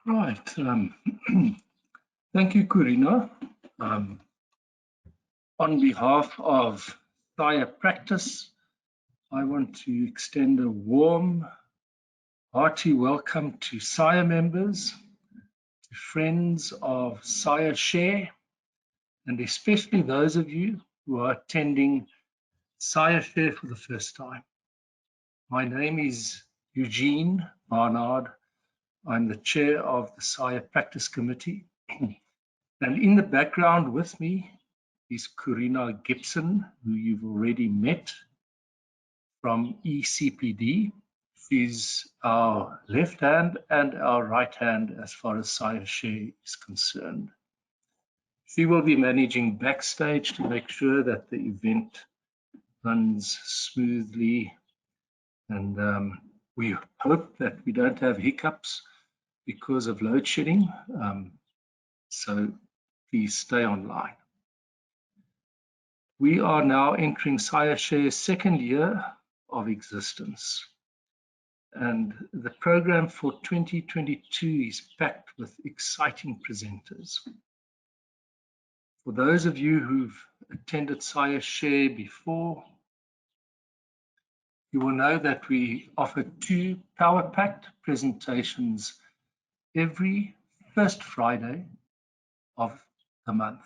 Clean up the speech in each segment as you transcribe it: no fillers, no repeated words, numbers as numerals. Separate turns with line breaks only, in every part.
Right. Thank you, Corina. On behalf of SAIApractice, I want to extend a warm, hearty welcome to SAIA members, to friends of SAIAshare, and especially those of you who are attending SAIAshare for the first time. My name is Eugene Barnard. I'm the chair of the SAIApractice committee. And in the background with me is Corina Gibson, who you've already met from ECPD. She's our left hand and our right hand as far as SAIAshare is concerned. She will be managing backstage to make sure that the event runs smoothly, and we hope that we don't have hiccups because of load shedding, so please stay online. We are now entering SAIAshare's second year of existence, and the program for 2022 is packed with exciting presenters. For those of you who've attended SAIAshare before, you will know that we offer 2 power-packed presentations every first Friday of the month.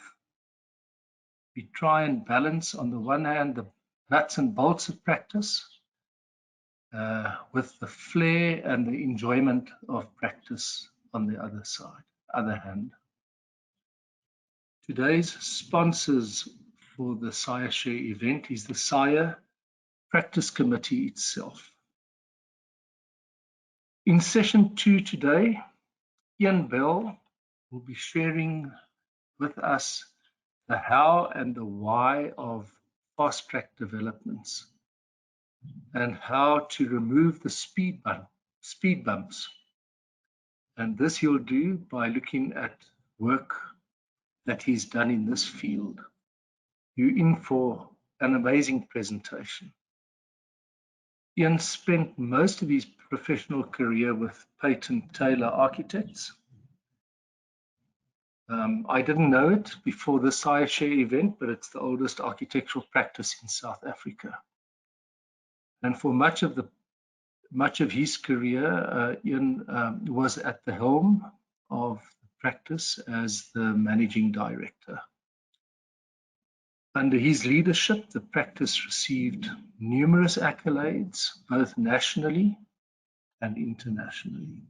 We try and balance, on the one hand, the nuts and bolts of practice with the flair and the enjoyment of practice on the other hand. Today's sponsors for the SAIAshare event is the SAIApractice committee itself. In session 2 today, Ian Bell will be sharing with us the how and the why of fast-track developments and how to remove the speed bumps. And this he'll do by looking at work that he's done in this field. You're in for an amazing presentation. Ian spent most of his professional career with Peyton Taylor Architects. I didn't know it before the SAIAshare event, but it's the oldest architectural practice in South Africa. And for much of his career, Ian was at the helm of the practice as the managing director. Under his leadership, the practice received numerous accolades, both nationally and internationally.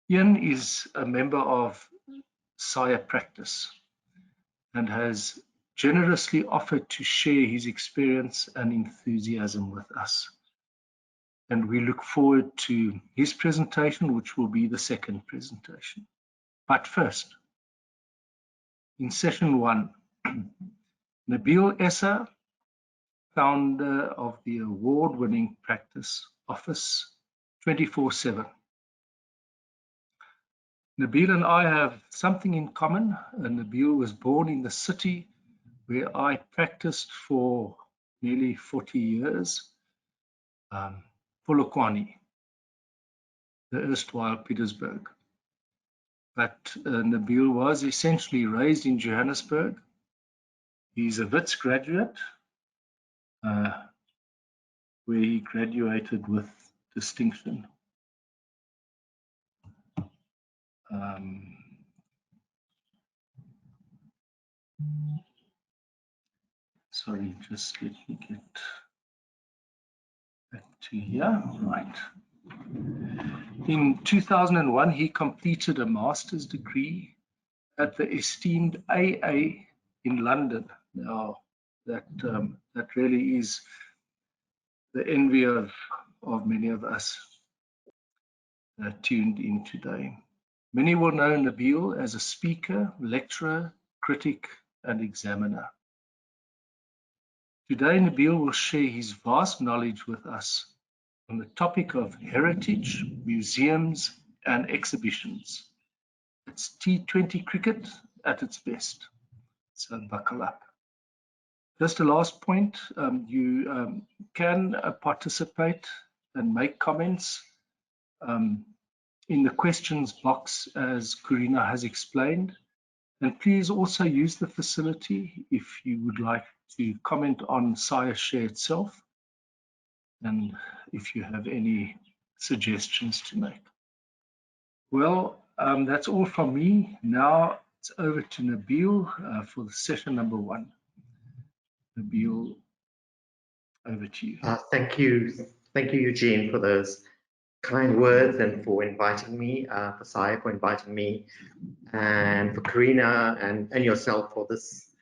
Ian is a member of SAIApractice and has generously offered to share his experience and enthusiasm with us. And we look forward to his presentation, which will be the second presentation. But first, in session 1, Nabil Essa, founder of the award-winning practice Office 24/7. Nabil and I have something in common. Nabil was born in the city where I practiced for nearly 40 years, Polokwane, the erstwhile Petersburg. But Nabil was essentially raised in Johannesburg. He's a Wits graduate, where he graduated with distinction. Sorry, just let me get back to here. Right. In 2001, he completed a master's degree at the esteemed AA in London. Now, that really is the envy of many of us tuned in today. Many will know Nabil as a speaker, lecturer, critic, and examiner. Today, Nabil will share his vast knowledge with us on the topic of heritage, museums, and exhibitions. It's T20 cricket at its best, so buckle up. Just a last point, you can participate and make comments in the questions box, as Karina has explained. And please also use the facility if you would like to comment on SAIAshare itself, and if you have any suggestions to make. Well, that's all from me. Now it's over to Nabil for the session number 1. Nabil, over to you.
Thank you, Eugene, for those kind words and for inviting me, for SAIA for inviting me, and for Karina and yourself for this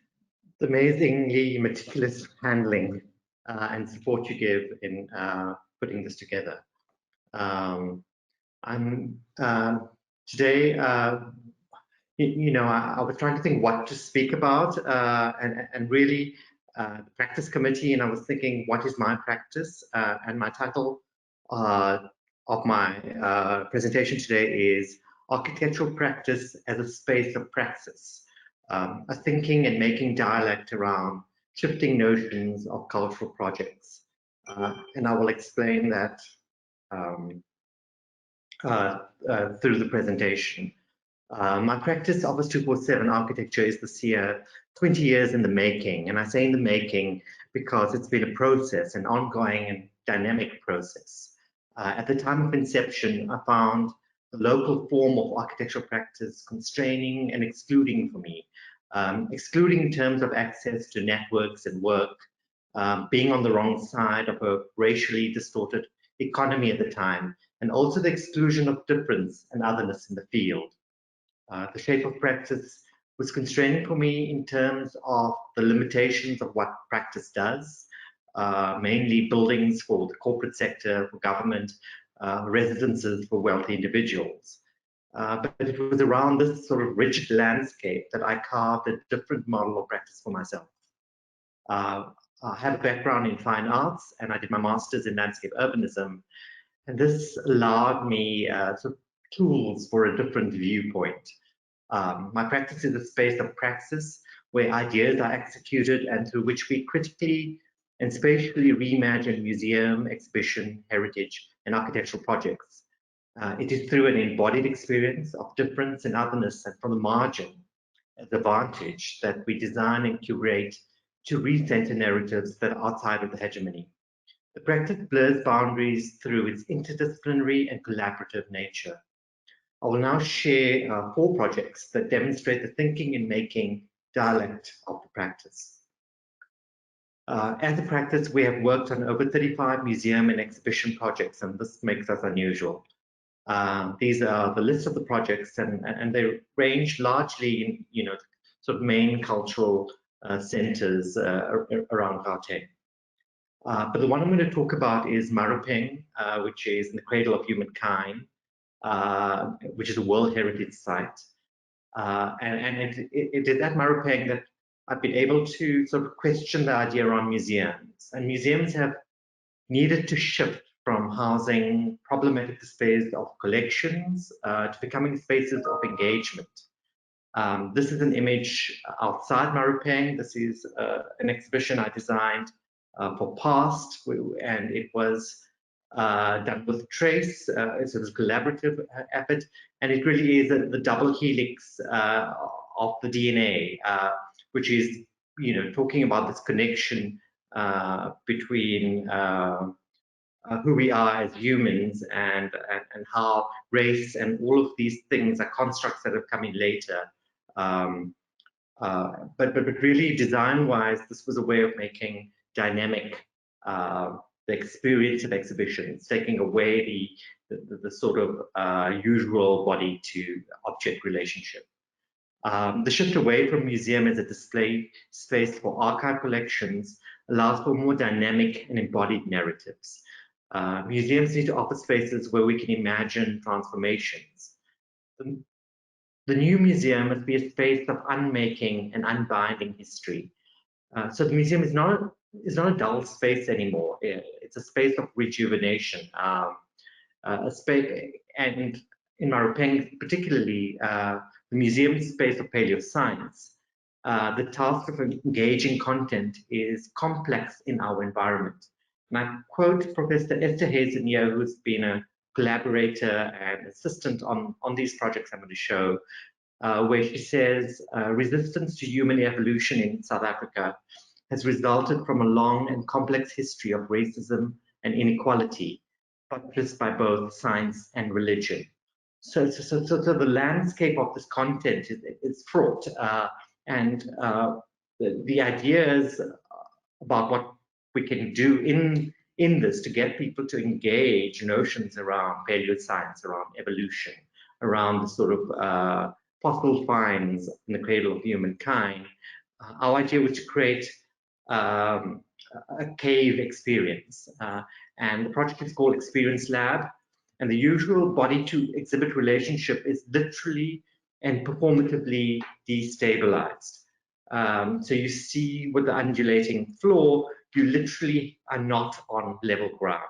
amazingly meticulous handling and support you give in putting this together. Today, I was trying to think what to speak about, and really the practice committee, and I was thinking, what is my practice? And my title of my presentation today is Architectural Practice as a Space of Praxis, a thinking and making dialect around shifting notions of cultural projects. And I will explain that through the presentation. My practice, Office 247 Architecture, is this year 20 years in the making, and I say in the making because it's been a process, an ongoing and dynamic process. At the time of inception, I found the local form of architectural practice constraining and excluding for me, excluding in terms of access to networks and work, being on the wrong side of a racially distorted economy at the time, and also the exclusion of difference and otherness in the field. The shape of practice was constraining for me in terms of the limitations of what practice does, mainly buildings for the corporate sector, for government, residences for wealthy individuals. But it was around this sort of rigid landscape that I carved a different model of practice for myself. I have a background in fine arts, and I did my master's in landscape urbanism, and this allowed me sort of tools for a different viewpoint. My practice is a space of praxis where ideas are executed and through which we critically and spatially reimagine museum, exhibition, heritage, and architectural projects. It is through an embodied experience of difference and otherness and from the margin as a vantage that we design and curate to recenter narratives that are outside of the hegemony. The practice blurs boundaries through its interdisciplinary and collaborative nature. I will now share 4 projects that demonstrate the thinking and making dialect of the practice. As a practice, we have worked on over 35 museum and exhibition projects, and this makes us unusual. These are the list of the projects, and they range largely in, sort of main cultural centers around Gauteng. But the one I'm going to talk about is Marupeng, which is in the cradle of humankind, which is a World Heritage Site. And it is at Marupeng that I've been able to sort of question the idea around museums. And museums have needed to shift from housing problematic spaces of collections to becoming spaces of engagement. This is an image outside Marupeng. This is an exhibition I designed for PAST, and it was done with Trace, so it was a collaborative effort, and it really is the double helix of the DNA, which is, talking about this connection between who we are as humans and how race and all of these things are constructs that have come in later. But really, design-wise, this was a way of making dynamic the experience of exhibitions, taking away the sort of usual body to object relationship. The shift away from museum as a display space for archive collections allows for more dynamic and embodied narratives. Museums need to offer spaces where we can imagine transformations. The new museum must be a space of unmaking and unbinding history. So the museum is not a dull space anymore. It's a space of rejuvenation, a space, and in Marupeng particularly, the museum space of paleoscience. The task of engaging content is complex in our environment. And I quote Professor Esther Hazen here, who's been a collaborator and assistant on these projects I'm going to show, where she says resistance to human evolution in South Africa has resulted from a long and complex history of racism and inequality, buttressed by both science and religion. So the landscape of this content is fraught, and the ideas about what we can do in this to get people to engage notions around paleoscience, around evolution, around the sort of fossil finds in the cradle of humankind. Our idea was to create a cave experience, and the project is called Experience Lab, and the usual body to exhibit relationship is literally and performatively destabilized. So you see with the undulating floor, you literally are not on level ground.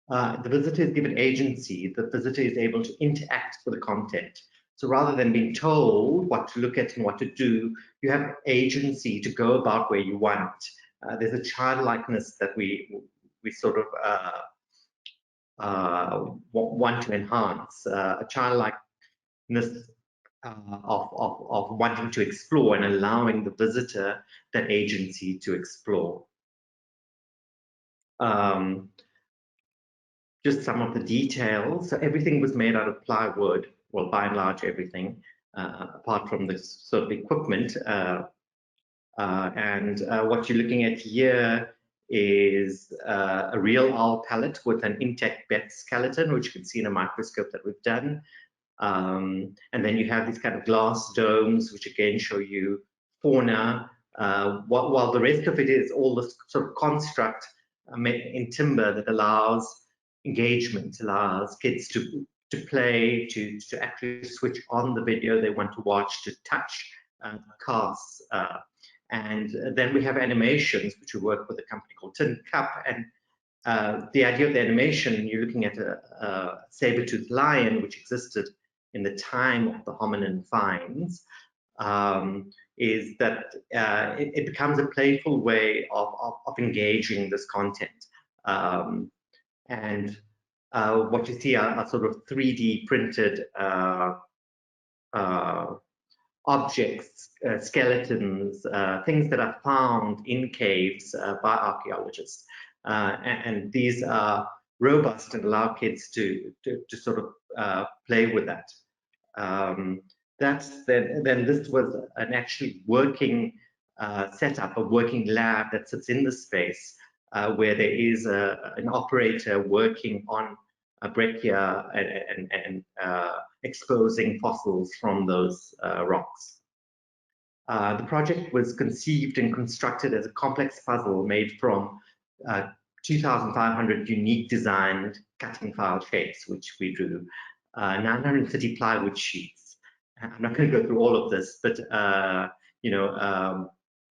The visitor is given agency. The visitor is able to interact with the content. So rather than being told what to look at and what to do, you have agency to go about where you want. There's a childlikeness that we sort of want to enhance, a childlikeness of wanting to explore and allowing the visitor that agency to explore. Just some of the details. So everything was made out of plywood, well, by and large, everything, apart from this sort of equipment. What you're looking at here is a real owl pellet with an intact bat skeleton, which you can see in a microscope that we've done. And then you have these kind of glass domes, which again show you fauna, while the rest of it is all this sort of construct in timber that allows engagement, allows kids to play, to actually switch on the video they want to watch, to touch casts. And then we have animations, which we work with a company called Tin Cup. And the idea of the animation, you're looking at a saber-toothed lion, which existed in the time of the hominin finds, is that it becomes a playful way of engaging this content. What you see are sort of 3D printed objects, skeletons, things that are found in caves by archaeologists. And these are robust and allow kids to sort of play with that. Then this was an actually working setup, a working lab that sits in the space where there is an operator working on a breccia and exposing fossils from those rocks. The project was conceived and constructed as a complex puzzle made from 2,500 unique designed cutting file shapes, which we drew, 930 plywood sheets. I'm not going to go through all of this, but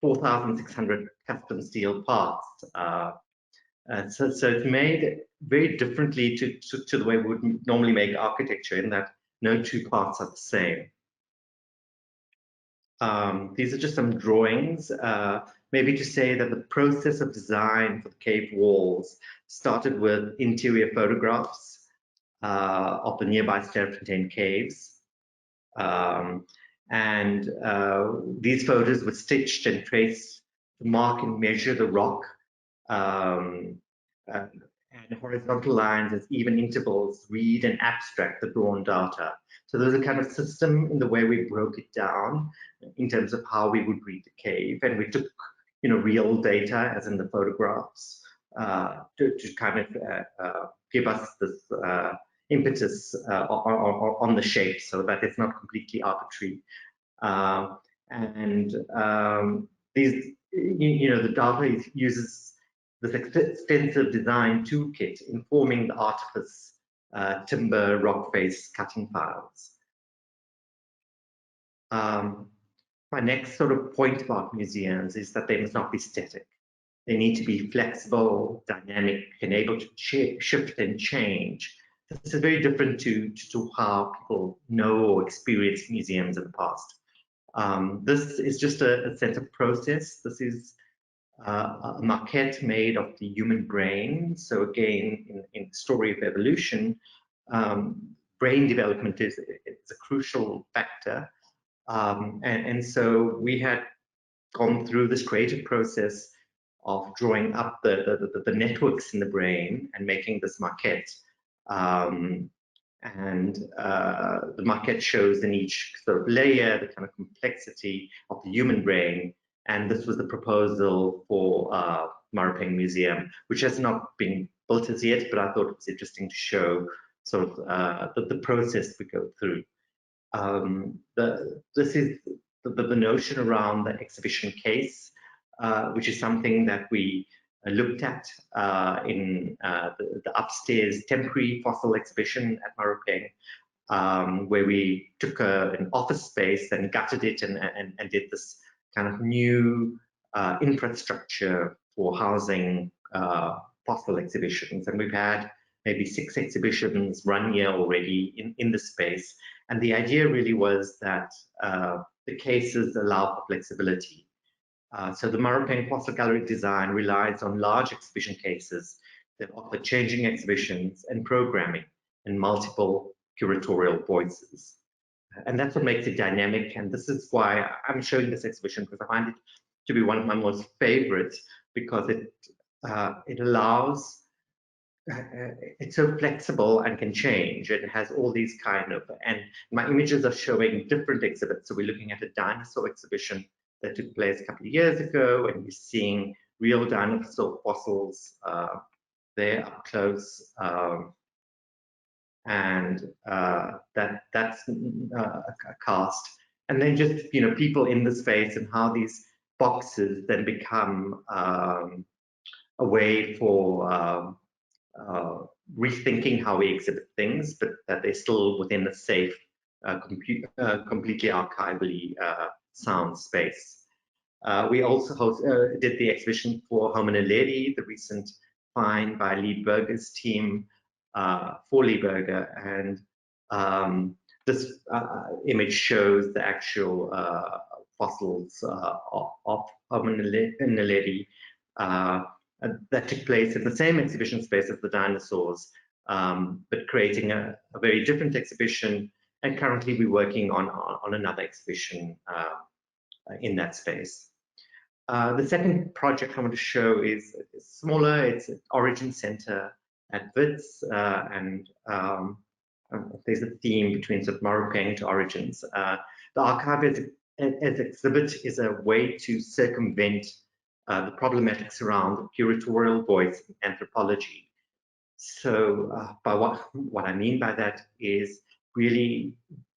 4,600 custom steel parts. So it's made very differently to the way we would normally make architecture, in that no two parts are the same. These are just some drawings, maybe to say that the process of design for the cave walls started with interior photographs of the nearby Sterrefontein caves. These photos were stitched and traced to mark and measure the rock, and horizontal lines as even intervals read and abstract the drawn data. So there's a kind of system in the way we broke it down in terms of how we would read the cave, and we took real data, as in the photographs, to kind of give us this impetus on the shape, so that it's not completely arbitrary. These, the data uses this extensive design toolkit informing the artifice timber rock face cutting files. My next sort of point about museums is that they must not be static. They need to be flexible, dynamic, and able to shift and change. This is very different to how people know or experience museums in the past. This is just a set of process. This is a maquette made of the human brain. So again, in the story of evolution, brain development is a crucial factor. And so we had gone through this creative process of drawing up the networks in the brain and making this maquette. The maquette shows in each sort of layer the kind of complexity of the human brain. And this was the proposal for Marupeng Museum, which has not been built as yet, but I thought it was interesting to show sort of the process we go through. This is the notion around the exhibition case, which is something that we looked at in the upstairs temporary fossil exhibition at Marupeng, where we took an office space and gutted it and did this kind of new infrastructure for housing fossil exhibitions. And we've had maybe 6 exhibitions run here already in the space. And the idea really was that the cases allow for flexibility. So the Marupeng Fossil Gallery design relies on large exhibition cases that offer changing exhibitions and programming and multiple curatorial voices. And that's what makes it dynamic. And this is why I'm showing this exhibition, because I find it to be one of my most favorites, because it allows, it's so flexible and can change. It has all these kind of, and my images are showing different exhibits. So we're looking at a dinosaur exhibition that took place a couple of years ago, and we're seeing real dinosaur fossils there up close. That's a cast. And then just, you know, people in the space and how these boxes then become a way for rethinking how we exhibit things, but that they're still within a safe, completely archivally sound space. We also did the exhibition for Hominaledi, the recent find by Lee Berger's team for Lee Berger, and this image shows the actual fossils of Hominaledi that took place in the same exhibition space as the dinosaurs, but creating a very different exhibition. And currently we're working on another exhibition in that space. The second project I want to show is smaller. It's an Origin Center at Wits, and there's a theme between sort of Marupeng to Origins. The archive as exhibit is a way to circumvent the problematics around the curatorial voice in anthropology. So by what I mean by that is really,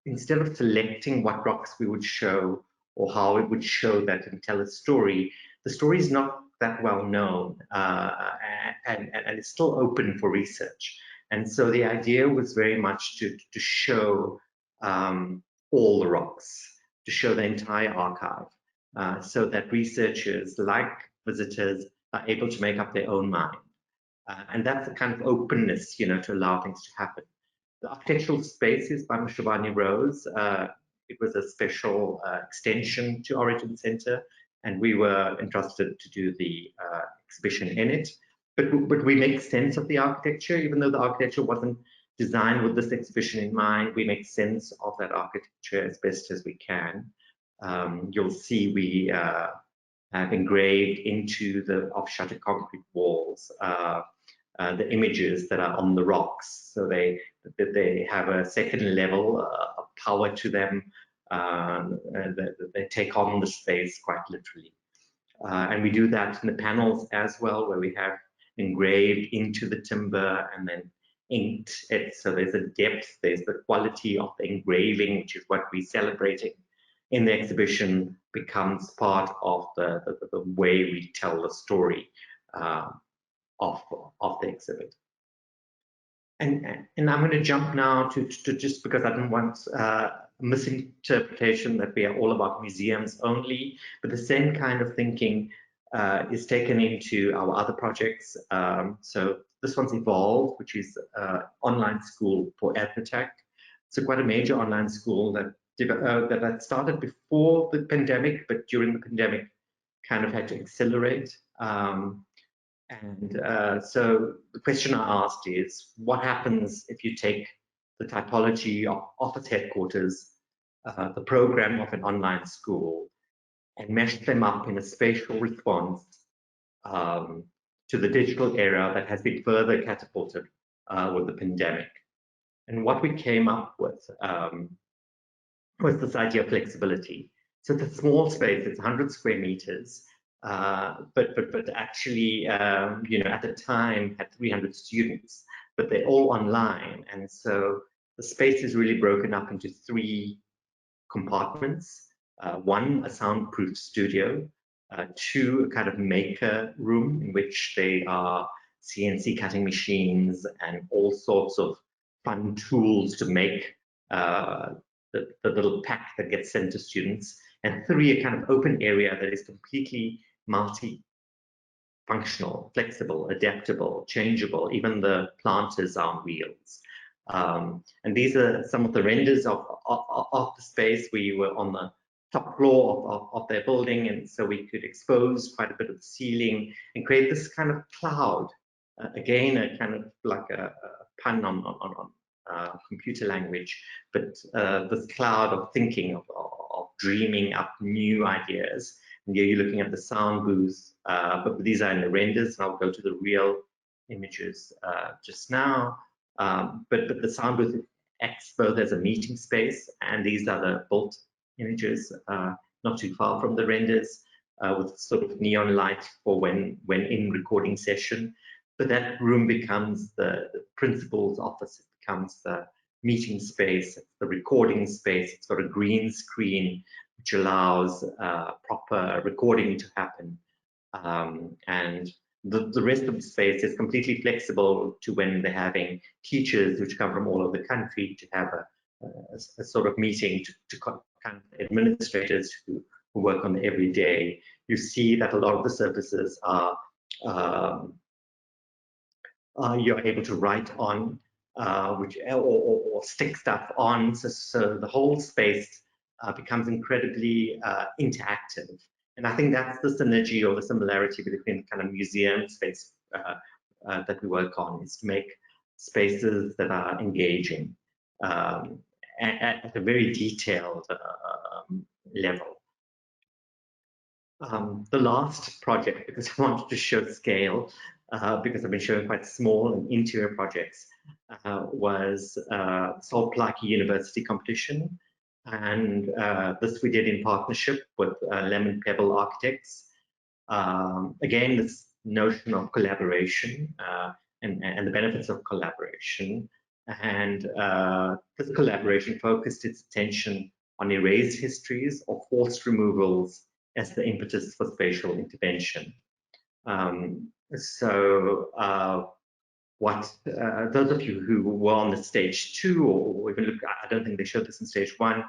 instead of selecting what rocks we would show or how it would show that and tell a story, the story is not that well known, and it's still open for research. And so the idea was very much to show all the rocks, to show the entire archive, so that researchers, like visitors, are able to make up their own mind. And that's the kind of openness, you know, to allow things to happen. The architectural space is by Mshavani Rose. It was a special extension to Origin Center, and we were entrusted to do the exhibition in it. But we make sense of the architecture, even though the architecture wasn't designed with this exhibition in mind. We make sense of that architecture as best as we can. You'll see we have engraved into the off-shuttered concrete walls the images that are on the rocks, so they have a second level of power to them. They take on the space quite literally, and we do that in the panels as well, where we have engraved into the timber and then inked it. So there's a depth, there's the quality of the engraving, which is what we're celebrating in the exhibition, becomes part of the way we tell the story of the exhibit. And I'm going to jump now to just because I don't want misinterpretation that we are all about museums only, but the same kind of thinking is taken into our other projects. So this one's Evolve, which is online school for Ethitech. So quite a major online school that started before the pandemic, but during the pandemic kind of had to accelerate. So the question I asked is, what happens if you take the typology of office headquarters, the program of an online school, and mesh them up in a spatial response to the digital era that has been further catapulted with the pandemic? And what we came up with was this idea of flexibility. So it's a small space, it's 100 square meters, but actually, at the time had 300 students, but they're all online. And so the space is really broken up into 3 compartments. 1, a soundproof studio, 2, a kind of maker room in which they are CNC cutting machines and all sorts of fun tools to make the little pack that gets sent to students, and 3, a kind of open area that is completely multi-functional, flexible, adaptable, changeable. Even the planters are on wheels. And these are some of the renders of the space. We were on the top floor of their building, and so we could expose quite a bit of the ceiling and create this kind of cloud. Again, a kind of like a pun on computer language, but this cloud of thinking, of dreaming up new ideas. And here you're looking at the sound booth, but these are in the renders, and I'll go to the real images just now. But the sound booth acts both as a meeting space, and these are the built images, not too far from the renders, with sort of neon light for when in recording session. But that room becomes the principal's office. It becomes the meeting space, the recording space. It's got a green screen which allows proper recording to happen. And the rest of the space is completely flexible to when they're having teachers which come from all over the country to have a sort of meeting to kind of administrators who work on it every day. You see that a lot of the surfaces are you're able to write on, or stick stuff on, so the whole space becomes incredibly interactive. And I think that's the synergy or the similarity between the kind of museum space that we work on, is to make spaces that are engaging at a very detailed level. The last project, because I wanted to show scale, because I've been showing quite small and interior projects, was Salt Lake University competition. And this we did in partnership with Lemon Pebble Architects. Again, this notion of collaboration and the benefits of collaboration. And this collaboration focused its attention on erased histories or forced removals as the impetus for spatial intervention. Those of you who were on the stage 2, or even look, I don't think they showed this in stage 1,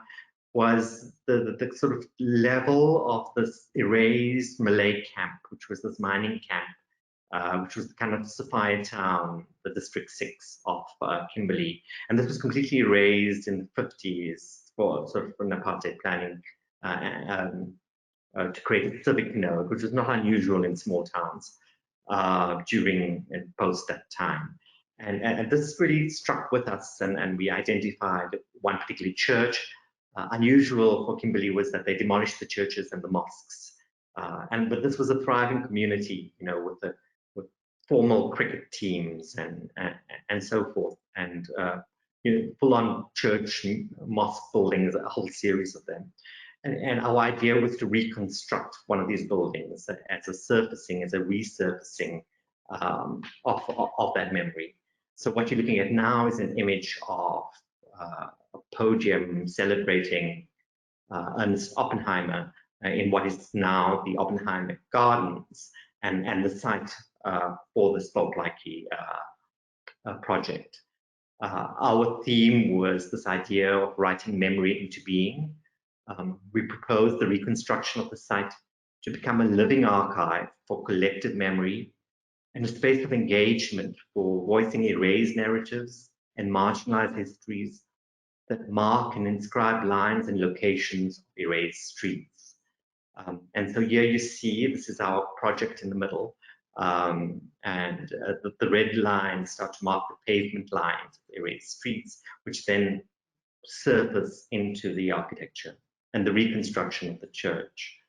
was the sort of level of this erased Malay camp, which was this mining camp, which was kind of Sophia town, the District 6 of Kimberley. And this was completely erased in the 50s for sort of an apartheid planning to create a civic node, which was not unusual in small towns during and post that time. And this really struck with us, and we identified one particular church. Unusual for Kimberley was that they demolished the churches and the mosques. But this was a thriving community, with formal cricket teams and so forth, and full-on church, mosque buildings, a whole series of them. And our idea was to reconstruct one of these buildings as a surfacing, as a resurfacing of that memory. So what you're looking at now is an image of a podium celebrating Ernst Oppenheimer in what is now the Oppenheimer Gardens, and the site for the Salt Lake project. Our theme was this idea of writing memory into being. We proposed the reconstruction of the site to become a living archive for collective memory and a space of engagement for voicing erased narratives and marginalized histories that mark and inscribe lines and locations of erased streets. And so here you see, this is our project in the middle. And the red lines start to mark the pavement lines, the various streets, which then surface into the architecture and the reconstruction of the church.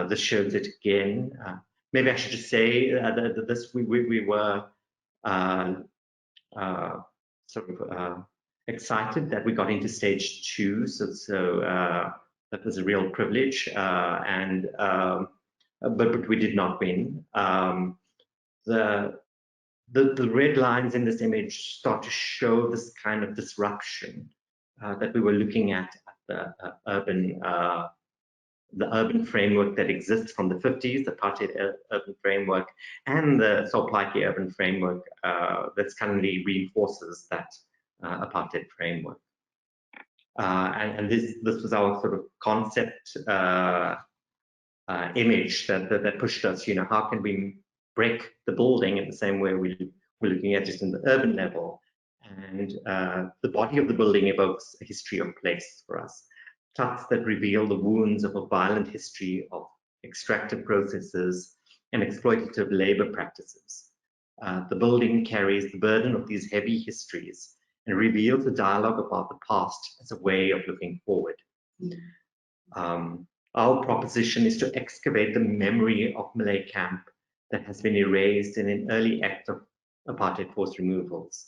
This shows it again. Maybe I should just say that this we were sort of excited that we got into stage 2. So that was a real privilege, but we did not win. The red lines in this image start to show this kind of disruption that we were looking at the urban framework that exists from the 50s, the apartheid urban framework, and the Solplaatje urban framework that currently reinforces that apartheid framework. And this was our sort of concept image that pushed us. You know, how can we break the building in the same way we're looking at just in the urban level? And the body of the building evokes a history of place for us. Tuts that reveal the wounds of a violent history of extractive processes and exploitative labor practices. The building carries the burden of these heavy histories and reveals a dialogue about the past as a way of looking forward. Our proposition is to excavate the memory of Malay camp that has been erased in an early act of apartheid forced removals.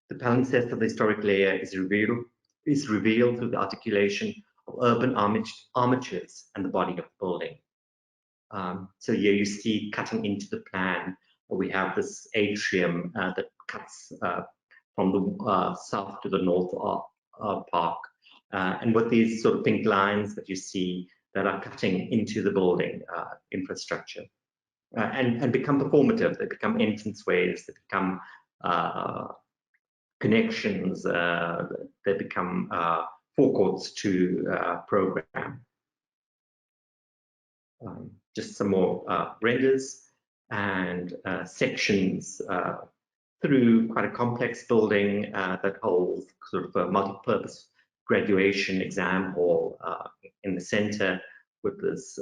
The palimpsest of the historic layer is revealed through the articulation of urban armatures and the body of the building. So here you see, cutting into the plan, we have this atrium that cuts from the south to the north park, and with these sort of pink lines that you see that are cutting into the building infrastructure and become performative. They become entranceways, they become connections, they become forecourts to program. Just some more renders and sections through quite a complex building that holds sort of a multi-purpose graduation exam hall in the center, with this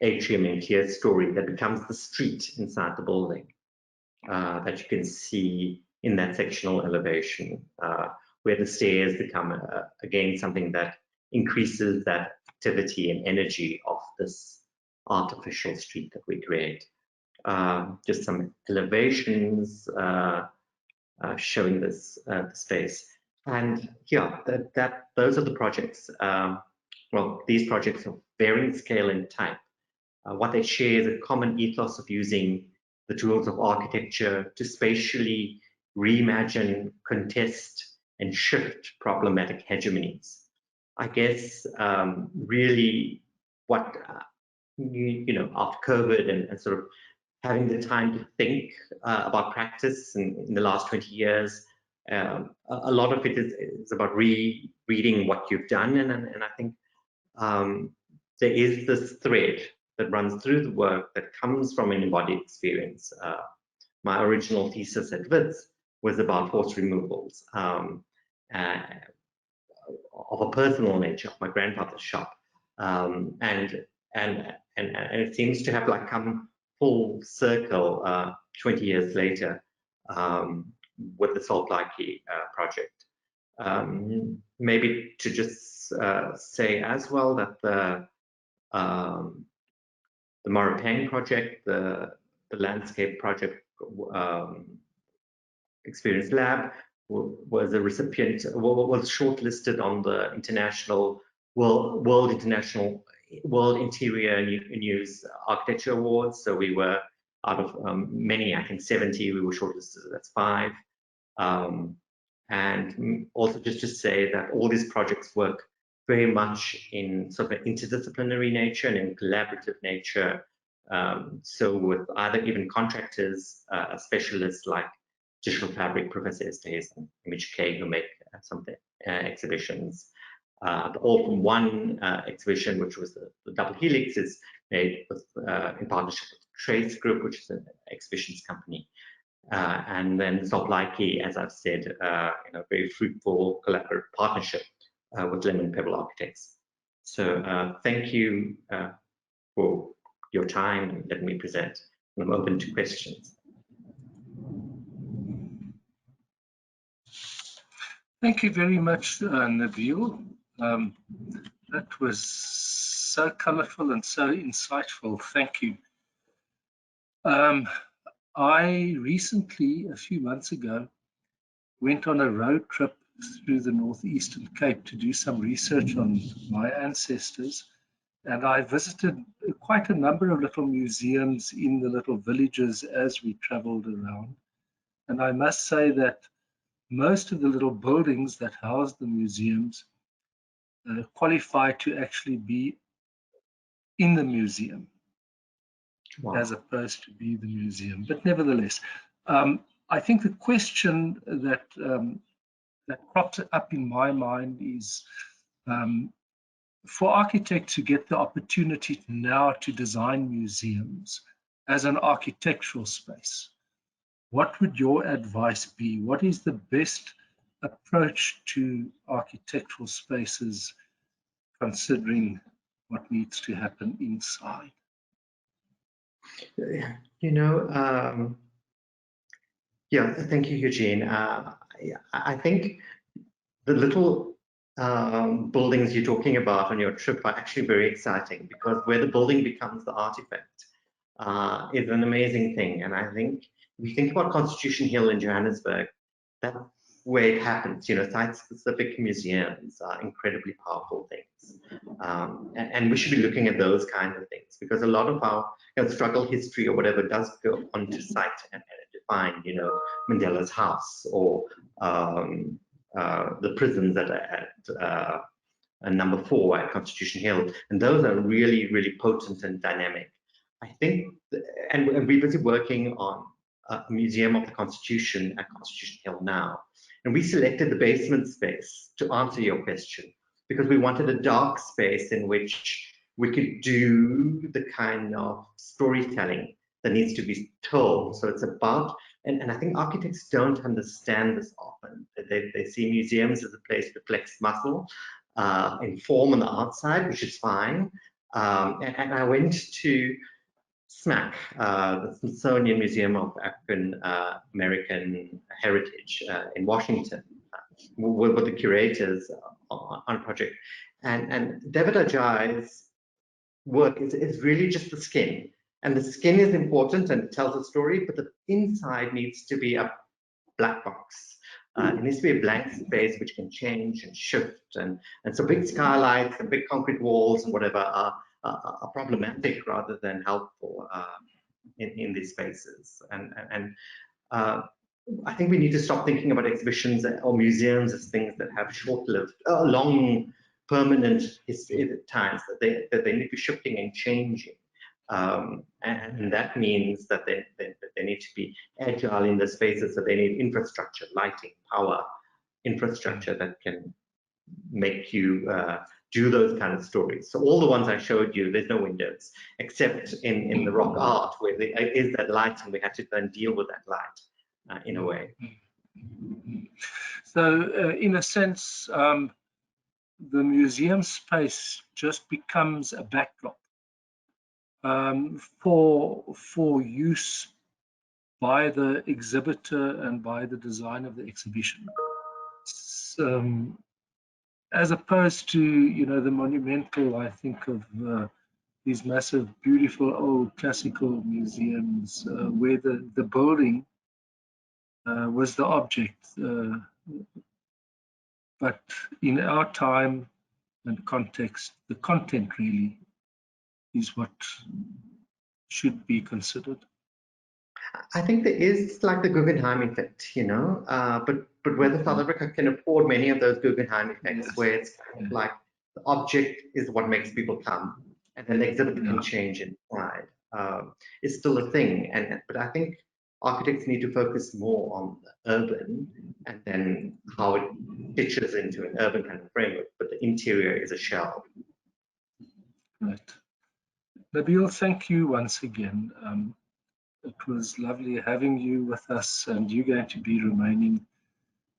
atrium and tier story that becomes the street inside the building that you can see in that sectional elevation, where the stairs become again something that increases that activity and energy of this artificial street that we create. Just some elevations showing this space. And yeah, those are the projects. Well, these projects of varying scale and type. What they share is a common ethos of using the tools of architecture to spatially reimagine, contest, and shift problematic hegemonies. I guess really what, you know, after COVID and sort of having the time to think about practice in the last 20 years, a lot of it is about reading what you've done, and I think there is this thread that runs through the work that comes from an embodied experience. My original thesis at WITS was about forced removals of a personal nature of my grandfather's shop, and it seems to have like come full circle 20 years later with the Solplaatje project. Maybe to just say as well that the Maripang project, the landscape project experience lab was a recipient, was shortlisted on the international World Interior News Architecture Awards. So we were out of many, I think 70, we were shortlisted. That's 5. And also just to say that all these projects work very much in sort of an interdisciplinary nature and in collaborative nature. So with either even contractors, specialists like Digital Fabric, Professor Estes and Image K, who make some exhibitions. All from one exhibition, which was the Double Helix, is made with, in partnership with Trace Group, which is an exhibitions company. And then Solplaatje, as I've said, you know, very fruitful collaborative partnership with Lemon Pebble Architects. So thank you for your time and letting me present. I'm open to questions.
Thank you very much, Nabil. That was so colorful and so insightful. Thank you. I recently, a few months ago, went on a road trip through the Northeastern Cape to do some research on my ancestors. And I visited quite a number of little museums in the little villages as we traveled around. And I must say that most of the little buildings that house the museums qualify to actually be in the museum. Wow. As opposed to be the museum. But nevertheless, I think the question that that crops up in my mind is for architects who get the opportunity now to design museums as an architectural space, what would your advice be? What is the best approach to architectural spaces considering what needs to happen inside?
You know, yeah, thank you, Eugene. I think the little buildings you're talking about on your trip are actually very exciting, because where the building becomes the artifact is an amazing thing. And I think if you think about Constitution Hill in Johannesburg, that's where it happens. You know, site-specific museums are incredibly powerful things. And we should be looking at those kinds of things, because a lot of our struggle history or whatever does go onto site and define, you know, Mandela's house or the prisons at number 4 at Constitution Hill. And those are really, really potent and dynamic. I think, and we're busy working on a museum of the Constitution at Constitution Hill now. And we selected the basement space to answer your question, because we wanted a dark space in which we could do the kind of storytelling that needs to be told. So it's about, and I think architects don't understand this often. They see museums as a place to flex muscle in form on the outside, which is fine. And I went to SMAC, the Smithsonian Museum of African American Heritage in Washington, with the curators on a project. And David Ajay's work is really just the skin. And the skin is important and tells a story, but the inside needs to be a black box. It needs to be a blank space which can change and shift. And so big skylights and big concrete walls and whatever are problematic rather than helpful in these spaces. And I think we need to stop thinking about exhibitions or museums as things that have short-lived, long, permanent history at times, that they need to be shifting and changing. And that means that they need to be agile in the spaces, so they need infrastructure, lighting, power, infrastructure that can make you do those kind of stories. So all the ones I showed you, there's no windows, except in the rock art, where there is that light, and we had to then deal with that light in a way.
So in a sense, the museum space just becomes a backdrop for use by the exhibitor and by the design of the exhibition. As opposed to, you know, the monumental, I think of these massive, beautiful old classical museums where the building was the object. But in our time and context, the content really is what should be considered.
I think there is like the Guggenheim effect, you know, but whether South Africa can afford many of those Guggenheim effects, yes, where it's kind of like the object is what makes people come, and then the exhibit can change inside, is still a thing. But I think architects need to focus more on the urban and then how it pitches into an urban kind of framework, but the interior is a shell.
Right. Nabil, thank you once again. It was lovely having you with us, and you're going to be remaining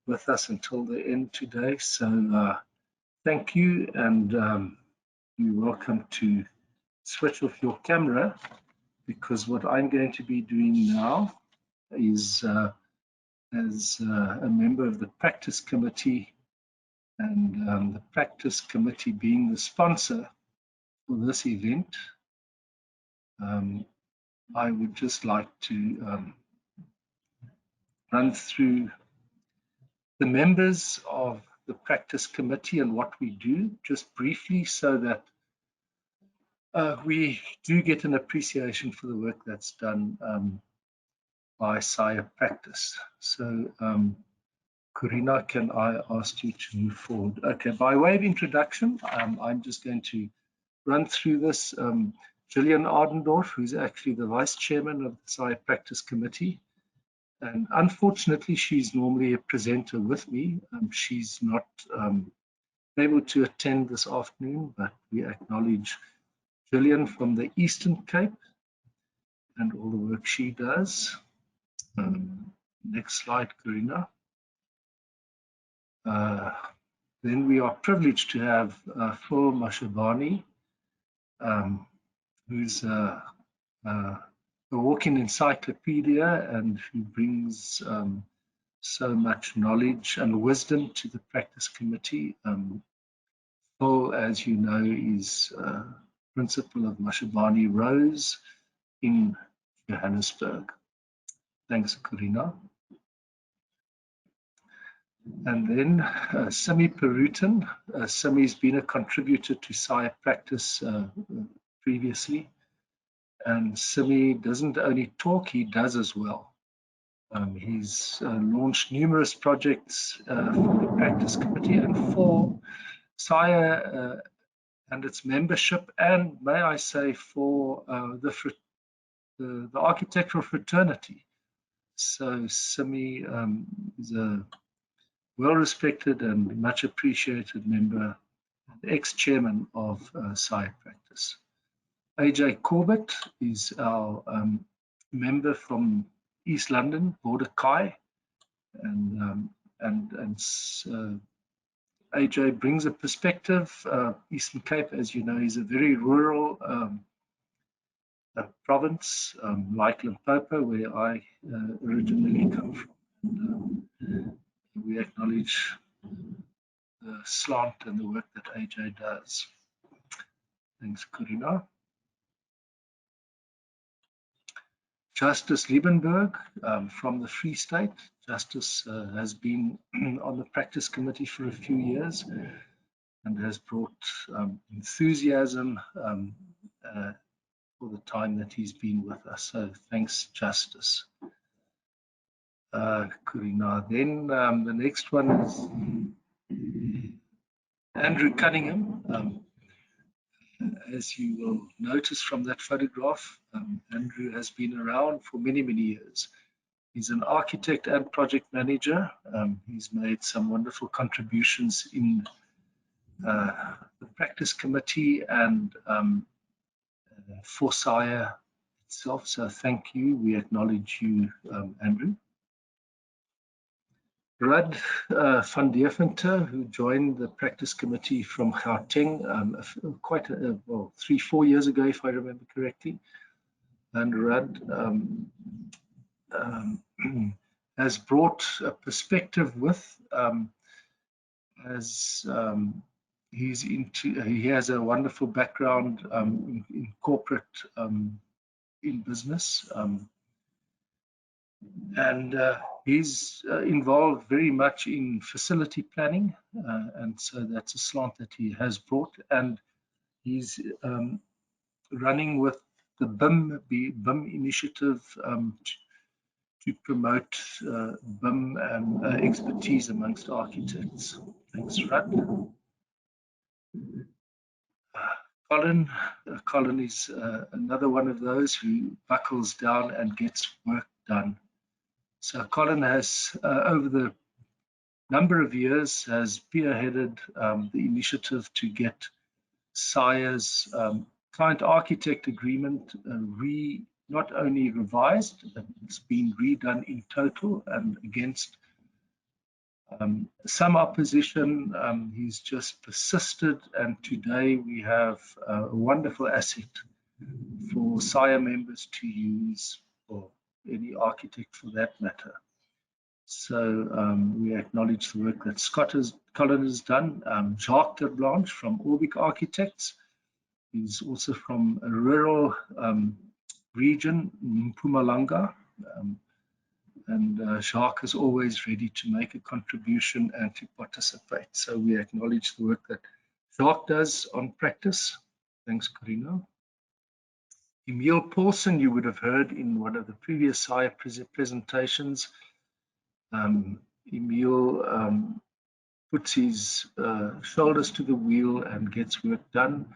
with us until the end today. So thank you, and you're welcome to switch off your camera, because what I'm going to be doing now is, as a member of the practice committee, and the practice committee being the sponsor for this event, I would just like to run through the members of the practice committee and what we do, just briefly, so that we do get an appreciation for the work that's done by SAIA Practice. So, Corina, can I ask you to move forward? Okay, by way of introduction, I'm just going to run through this. Gillian Ardendorf, who's actually the vice chairman of the SAIA Practice Committee, and unfortunately, she's normally a presenter with me. She's not able to attend this afternoon, but we acknowledge Gillian from the Eastern Cape and all the work she does. Next slide, Corina. Then we are privileged to have Phil Mashabani, who's a walking encyclopedia and who brings so much knowledge and wisdom to the practice committee. Phil, as you know, is principal of Mashabani Rose in Johannesburg. Thanks, Corina. And then Simi Perutan. Simi's been a contributor to SAIA Practice previously. And Simi doesn't only talk, he does as well. He's launched numerous projects for the Practice Committee and for SAIA and its membership, and may I say for the architectural fraternity. So Simi is a well-respected and much appreciated member, ex-chairman of SAIA Practice. AJ Corbett is our member from East London, Border Kai, and AJ brings a perspective. Eastern Cape, as you know, is a very rural province, like Limpopo, where I originally come from. And, we acknowledge the slant and the work that AJ does. Thanks, Corina. Justice Liebenberg from the Free State. Justice has been on the practice committee for a few years and has brought enthusiasm for the time that he's been with us. So thanks, Justice. Corina. Then the next one is Andrew Cunningham. As you will notice from that photograph, Andrew has been around for many, many years. He's an architect and project manager. He's made some wonderful contributions in the practice committee and for SAIA itself. So thank you. We acknowledge you, Andrew. Rudd van Deventer, who joined the practice committee from Gauteng quite 3-4 years ago, if I remember correctly. And Rudd has brought a perspective with, he has a wonderful background in corporate, in business. And he's involved very much in facility planning, and so that's a slant that he has brought. And he's running with the BIM initiative to promote BIM and expertise amongst architects. Thanks, Rudd. Colin is another one of those who buckles down and gets work done. So Colin has, over the number of years, has spearheaded the initiative to get SAIA's client architect agreement not only revised, but it's been redone in total, and against some opposition. He's just persisted, and today we have a wonderful asset for SAIA members to use, or any architect for that matter. So we acknowledge the work that Colin has done. Jacques de Blanche from Orbic Architects. He's also from a rural region, Mpumalanga. And Jacques is always ready to make a contribution and to participate. So we acknowledge the work that Jacques does on practice. Thanks, Corina. Emile Paulson, you would have heard in one of the previous SAIA presentations. Emile puts his shoulders to the wheel and gets work done.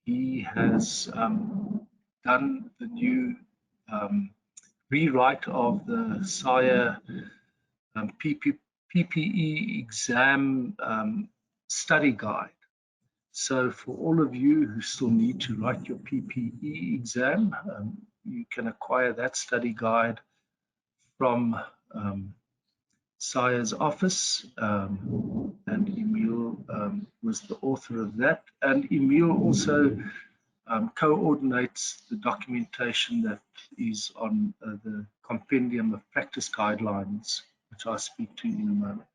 He has done the new rewrite of the SAIA PPE exam study guide. So for all of you who still need to write your PPE exam, you can acquire that study guide from SAIA's office, and Emile was the author of that. And Emile also coordinates the documentation that is on the compendium of practice guidelines, which I'll speak to in a moment.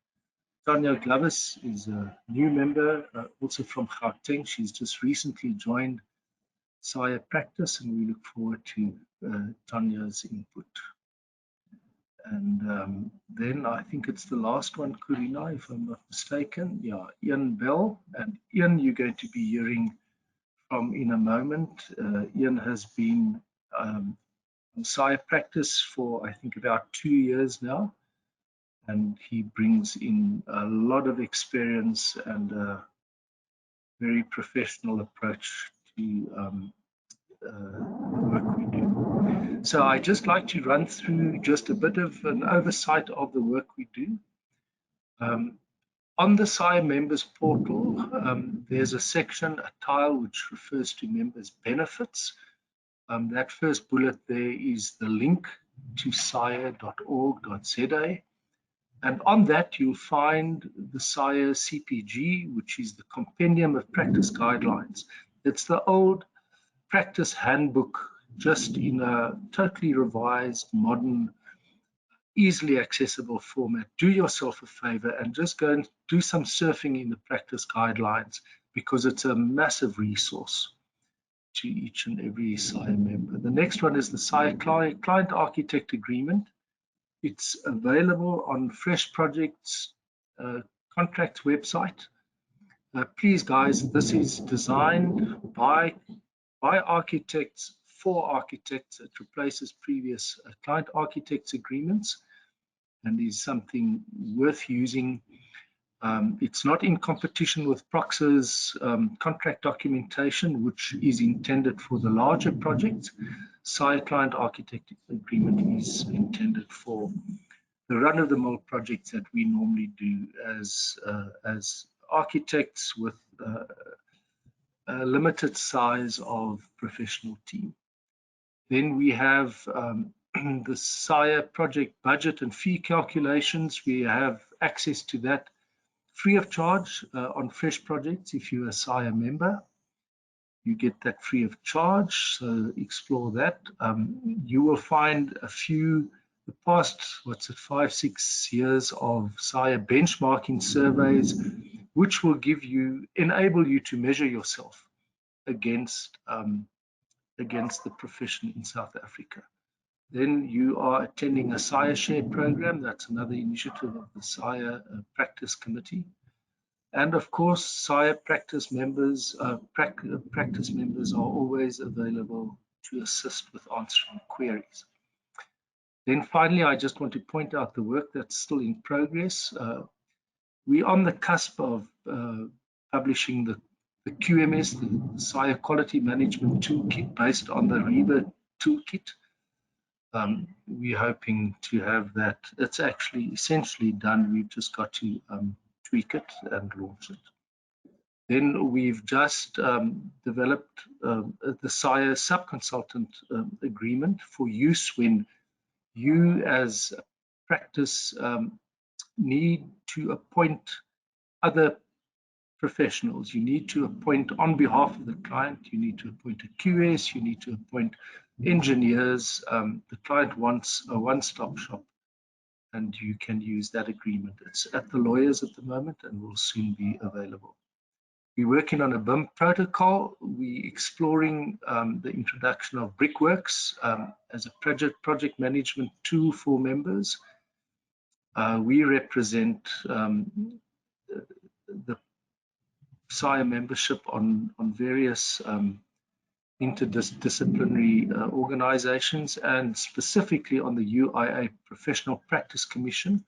Tanya Glavis is a new member, also from Gauteng. She's just recently joined SAIA Practice, and we look forward to Tanya's input. And then I think it's the last one, Corina, if I'm not mistaken. Yeah, Ian Bell. And Ian, you're going to be hearing from in a moment. Ian has been on SAIA Practice for, I think, about 2 years now. And he brings in a lot of experience and a very professional approach to the work we do. So I'd just like to run through just a bit of an oversight of the work we do. On the SAIA members portal, there's a section, a tile, which refers to members' benefits. That first bullet there is the link to saia.org.za. And on that, you'll find the SAIA CPG, which is the Compendium of Practice Guidelines. It's the old practice handbook, just in a totally revised, modern, easily accessible format. Do yourself a favor and just go and do some surfing in the practice guidelines, because it's a massive resource to each and every SAIA member. The next one is the SAIA Client Architect Agreement. It's available on Fresh Projects contracts website. Please, guys, this is designed by architects for architects. It replaces previous client architects agreements and is something worth using. It's not in competition with Prox's contract documentation, which is intended for the larger projects. SAIA Client Architect Agreement is intended for the run-of-the-mill projects that we normally do as architects with a limited size of professional team. Then we have the SAIA project budget and fee calculations. We have access to that free of charge on Fresh Projects. If you're a SAIA member, you get that free of charge, so explore that. You will find a few, the past, 5-6 years of SAIA benchmarking surveys, which will enable you to measure yourself against the profession in South Africa. Then you are attending a SAIAshare program. That's another initiative of the SAIA Practice Committee. And of course, SAIA Practice members are always available to assist with answering queries. Then finally, I just want to point out the work that's still in progress. We're on the cusp of publishing the QMS, the SAIA Quality Management Toolkit, based on the REBA toolkit. We're hoping to have that. It's actually essentially done. We've just got to tweak it and launch it. Then we've just developed the SAIA Subconsultant Agreement for use when you as a practice need to appoint other professionals. You need to appoint on behalf of the client, you need to appoint a QS, you need to appoint engineers. The client wants a one-stop shop, and you can use that agreement. It's at the lawyers at the moment and will soon be available. We're working on a BIM protocol. We're exploring the introduction of Brickworks as a project management tool for members. We represent the SAIA membership on various interdisciplinary organizations, and specifically on the UIA Professional Practice Commission.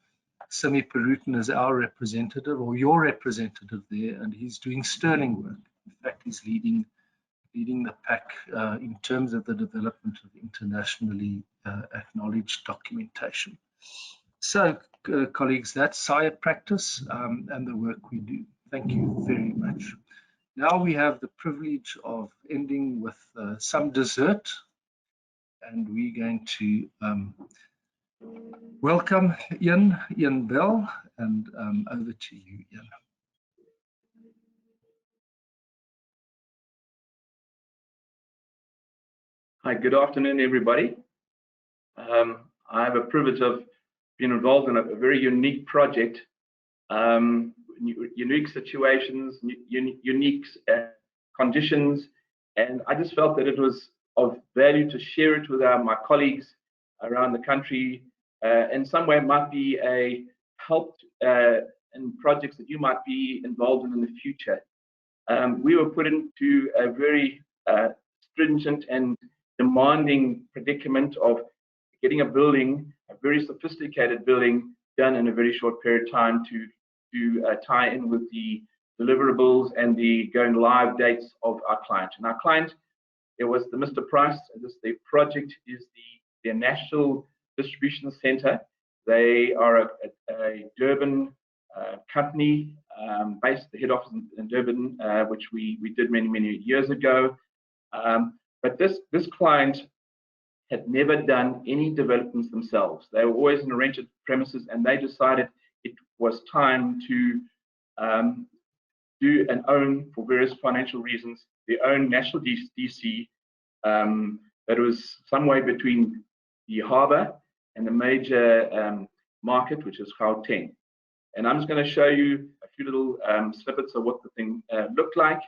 Simi Perutan is our representative, or your representative there, and he's doing sterling work. In fact, he's leading the pack in terms of the development of internationally acknowledged documentation. So, colleagues, that's SAIA practice and the work we do. Thank you very much. Now we have the privilege of ending with some dessert, and we're going to welcome Ian Bell, and over to you, Ian.
Hi, good afternoon, everybody. I have a privilege of being involved in a very unique project, unique situations, unique conditions, and I just felt that it was of value to share it with my colleagues around the country. In some way, it might be a help in projects that you might be involved in the future. We were put into a very stringent and demanding predicament of getting a building, a very sophisticated building, done in a very short period of time to tie in with the deliverables and the going live dates of our client. And our client, it was the Mr. Price. The project is their national distribution center. They are a Durban company based, the head office in Durban, which we did many years ago. But this client had never done any developments themselves. They were always in a rented premises, and they decided it was time to do and own, for various financial reasons, their own national DC that was somewhere between the harbour and the major market, which is Gauteng. And I'm just going to show you a few little snippets of what the thing looked like,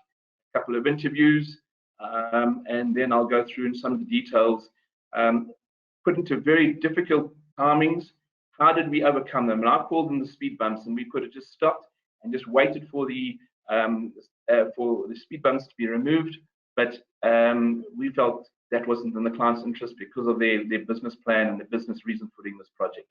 a couple of interviews, and then I'll go through in some of the details. Put into very difficult timings. How did we overcome them? And I called them the speed bumps, and we could have just stopped and just waited for the speed bumps to be removed. But we felt that wasn't in the client's interest because of their business plan and the business reason for doing this project.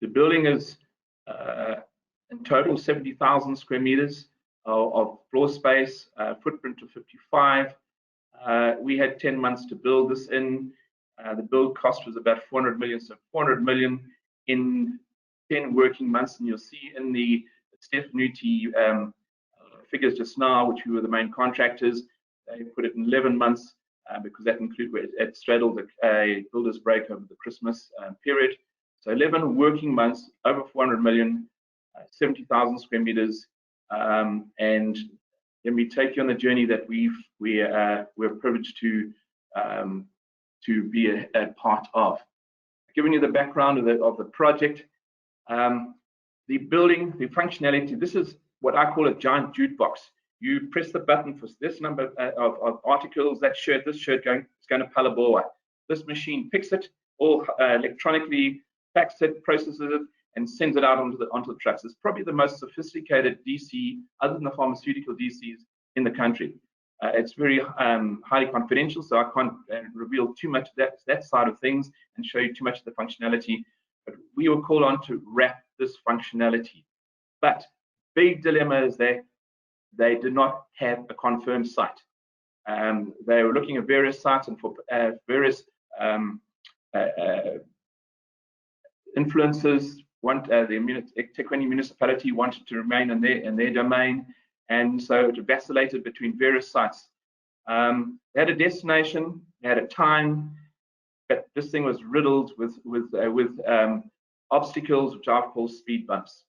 The building is in total 70,000 square meters of floor space, footprint of 55. We had 10 months to build this in. The build cost was about 400 million, so 400 million in 10 working months. And you'll see in the Stefanuti figures just now, which we were the main contractors, they put it in 11 months because that included, it straddled a builder's break over the Christmas period. So 11 working months, over 400 million, 70,000 square meters, and let me take you on the journey that we're privileged to be a part of. Giving you the background of the project, the building, the functionality. This is what I call a giant jukebox. You press the button for this number of articles, that shirt, this shirt it's going to Palaboa. This machine picks it all electronically, packs it, processes it, and sends it out onto the trucks. It's probably the most sophisticated DC, other than the pharmaceutical DCs, in the country. It's very highly confidential, so I can't reveal too much of that side of things and show you too much of the functionality. But we were called on to wrap this functionality. But big dilemma is they did not have a confirmed site. They were looking at various sites, and for various influences. The eThekwini municipality wanted to remain in their domain, and so it vacillated between various sites. They had a destination, they had a time, but this thing was riddled with obstacles, which I've called speed bumps.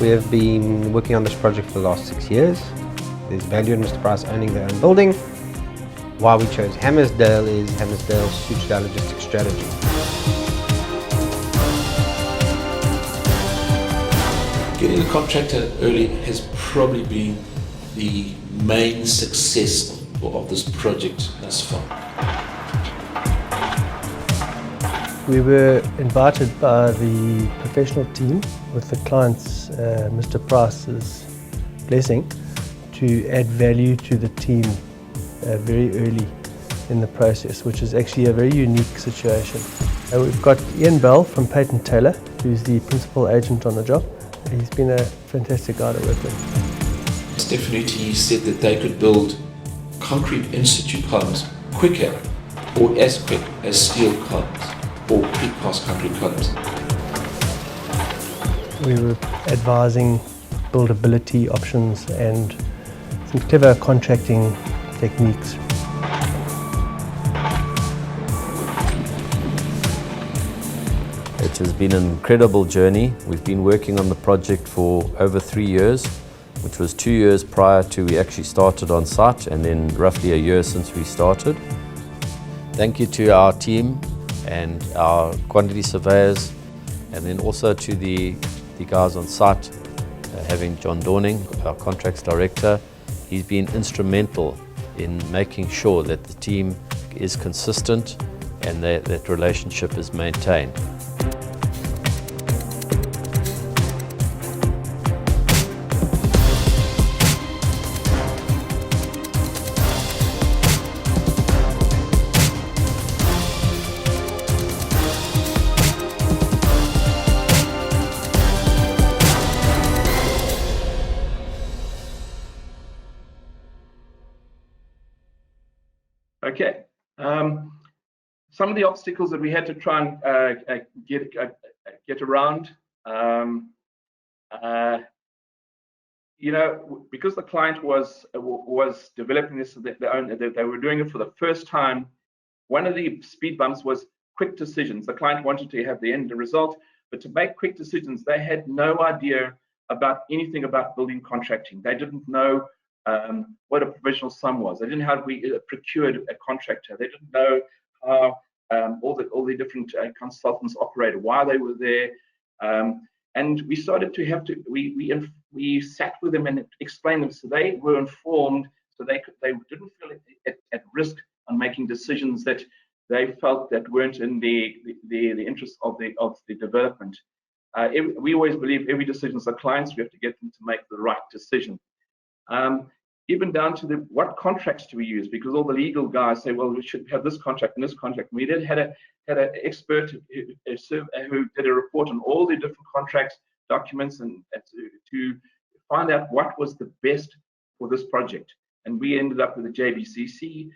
We have been working on this project for the last 6 years. There's value in Mr. Price owning their own building. Why we chose Hammersdale is Hammersdale suits our logistics strategy.
Getting the contractor early has probably been the main success of this project thus far.
We were invited by the professional team with the client's Mr. Price's blessing to add value to the team very early in the process, which is actually a very unique situation. We've got Ian Bell from Peyton Taylor, who's the principal agent on the job. He's been a fantastic guy to work with.
Stephanie said that they could build concrete in-situ columns quicker or as quick as steel columns or precast concrete columns.
We were advising buildability options and some clever contracting techniques.
It has been an incredible journey. We've been working on the project for over 3 years, which was 2 years prior to we actually started on site, and then roughly a year since we started. Thank you to our team and our quantity surveyors, and then also to the guys on site, having John Dorning, our contracts director. He's been instrumental in making sure that the team is consistent and that relationship is maintained.
Okay, some of the obstacles that we had to try and get around, you know, because the client was developing this, they were doing it for the first time. One of the speed bumps was quick decisions. The client wanted to have the end result, but to make quick decisions, they had no idea about anything about building contracting. They didn't know what a provisional sum was. They didn't know how we procured a contractor. They didn't know how all the different consultants operated, why they were there, and we started to have to. We sat with them and explained them so they were informed, so they didn't feel at risk on making decisions that they felt that weren't in the interest of the development. We always believe every decision is the client's. We have to get them to make the right decision. Even down to what contracts do we use, because all the legal guys say, well, we should have this contract and this contract. We had an expert who did a report on all the different contracts, documents, and to find out what was the best for this project. And we ended up with a JBCC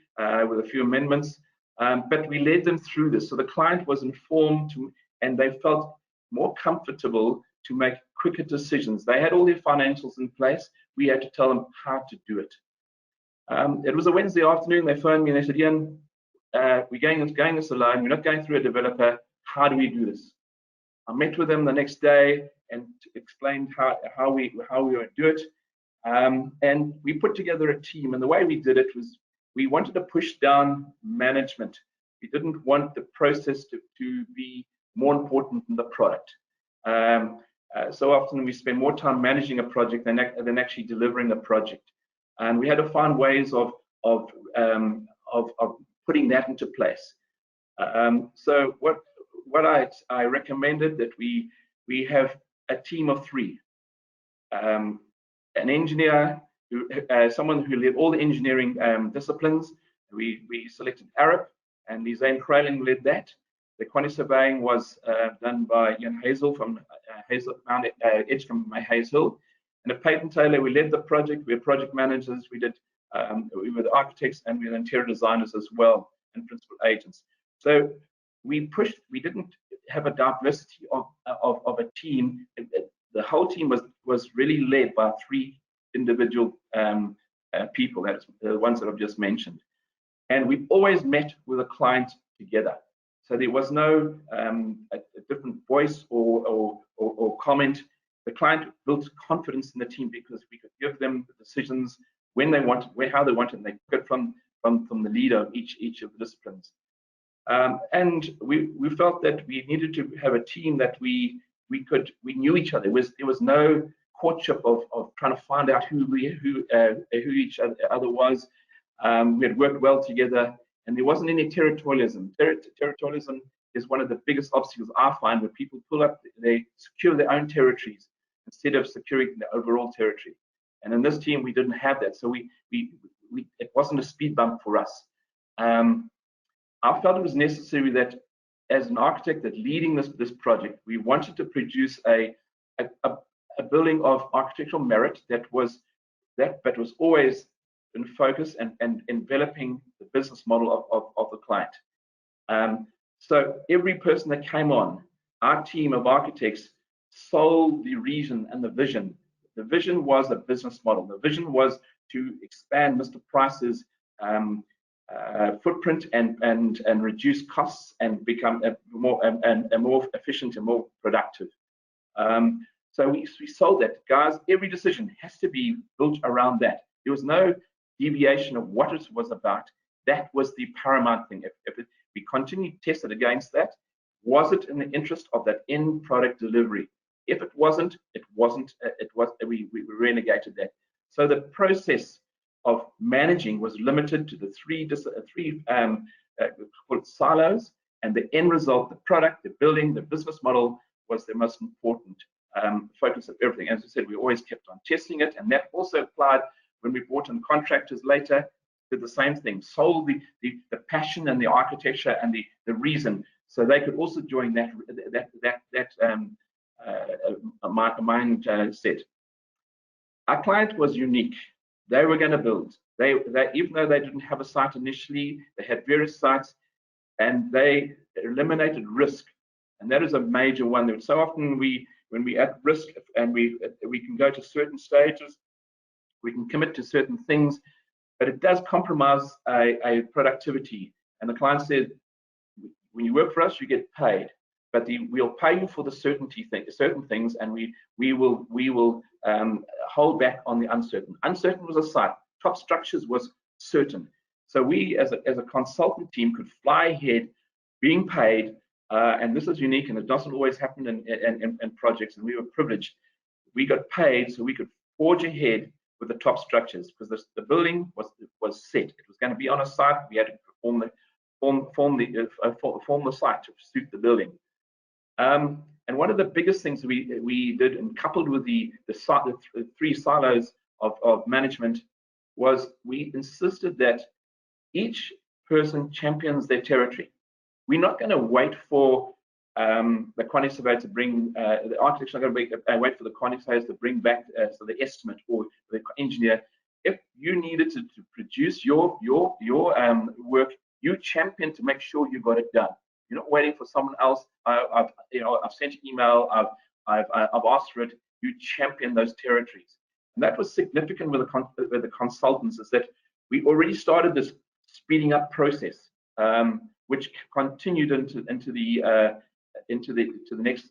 with a few amendments, but we led them through this, so the client was informed and they felt more comfortable to make quicker decisions. They had all their financials in place. We had to tell them how to do it. It was a Wednesday afternoon. They phoned me and they said, Ian, we're going this alone. We're not going through a developer. How do we do this? I met with them the next day and explained how we would do it. And we put together a team. And the way we did it was we wanted to push down management. We didn't want the process to be more important than the product. So often we spend more time managing a project than actually delivering a project, and we had to find ways of putting that into place. So what I recommended that we have a team of 3, an engineer, someone who led all the engineering disciplines. We selected Arab, and Lizaine Kreiling led that. The quantity surveying was done by Ian Hazel from Edgecombe Hazel, and at Peyton Taylor we led the project. We were project managers. We were the architects, and we were the interior designers as well. and principal agents. So we didn't have a diversity of a team. The whole team was really led by 3 individual people, that is the ones that I've just mentioned. And we always met with a client together. So there was no a different voice or comment. The client built confidence in the team because we could give them the decisions when they wanted, how they wanted, and they took it from the leader of each of the disciplines. And we felt that we needed to have a team that we knew each other. There was no courtship of trying to find out who each other was. We had worked well together, and there wasn't any territorialism. Territorialism is one of the biggest obstacles I find, where people pull up, they secure their own territories instead of securing the overall territory. And in this team, we didn't have that, so it wasn't a speed bump for us. I felt it was necessary that, as an architect that leading this project, we wanted to produce a building of architectural merit that was always in focus and enveloping the business model of the client. So every person that came on, our team of architects sold the reason and the vision. The vision was a business model. The vision was to expand Mr. Price's footprint and reduce costs and become more efficient and more productive. So we sold that. Guys, every decision has to be built around that. There was no deviation of what it was about. That was the paramount thing. If we continued to test it against that, was it in the interest of that end product delivery? If it wasn't, we renegated that. So the process of managing was limited to the three silos, and the end result, the product, the building, the business model, was the most important focus of everything. As I said, we always kept on testing it, and that also applied when we brought in contractors later. Did the same thing, sold the passion and the architecture and the reason, so they could also join that mindset. Our client was unique. They were going to build. They even though they didn't have a site initially, they had various sites, and they eliminated risk, and that is a major one. So often when we at risk, and we can go to certain stages, we can commit to certain things, but it does compromise a productivity. And the client said, when you work for us, you get paid, but we'll pay you for the certain things, and we will hold back on the uncertain. Uncertain was a site. Top structures was certain. So we, as a consultant team, could fly ahead, being paid, and this is unique, and it doesn't always happen in projects. And we were privileged. We got paid, so we could forge ahead with the top structures, because the building was set. It was going to be on a site. We had to form the site to suit the building. And one of the biggest things we did, and coupled with the 3 silos of management, was we insisted that each person champions their territory. We're not going to wait for the quantity surveyor to bring, the architect's not going to wait for the quantity surveyors to bring back so the estimate, or the engineer. If you needed to produce your work, you champion to make sure you got it done. You're not waiting for someone else. I've sent an email. I've asked for it. You champion those territories, and that was significant with the consultants. Is that we already started this speeding up process, which continued into the next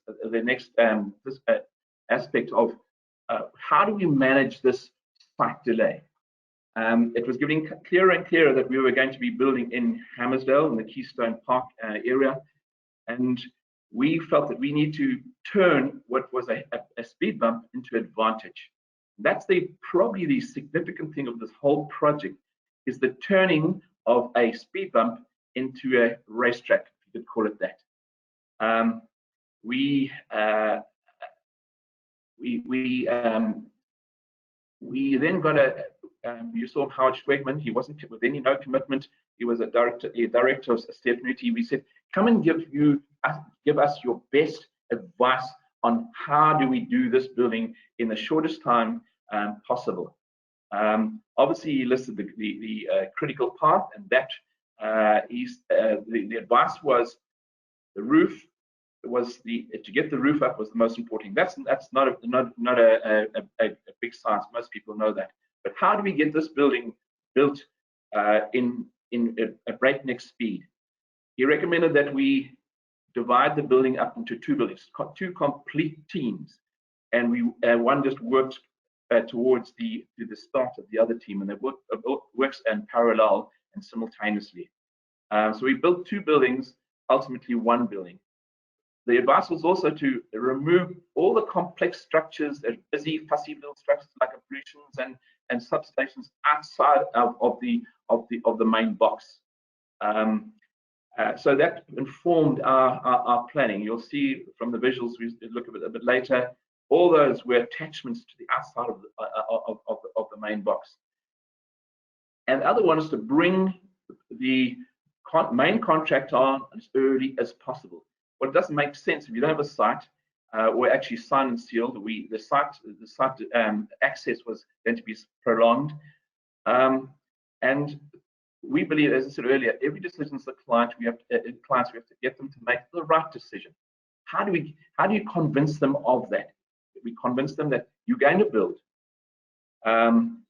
aspect of how do we manage this site delay. It was getting clearer and clearer that we were going to be building in Hammersdale, in the Keystone Park area, and we felt that we need to turn what was a speed bump into advantage. That's probably the significant thing of this whole project, is the turning of a speed bump into a racetrack, if you could call it that. We then got you saw Howard Schwegman. He wasn't with no commitment. He was a director of Stefaniti. We said, come and give us your best advice on how do we do this building in the shortest time possible. Obviously, he listed the critical path, and that the advice was the roof to get the roof up was the most important. That's not a big science. Most people know that. But how do we get this building built in a breakneck speed? He recommended that we divide the building up into two buildings, two complete teams, and one just worked towards the start of the other team, and they works in parallel and simultaneously. So we built two buildings, ultimately one building. The advice was also to remove all the complex structures, busy, fussy little structures like ablutions and substations outside of the main box. So that informed our planning. You'll see from the visuals we look at it a bit later. All those were attachments to the outside of the main box. And the other one is to bring the main contract on as early as possible. What doesn't make sense if you don't have a site, or actually signed and sealed, the site access was going to be prolonged, and we believe, as I said earlier, every decision is the client. We have to get them to make the right decision. How do you convince them of that? We convince them that you're going to build.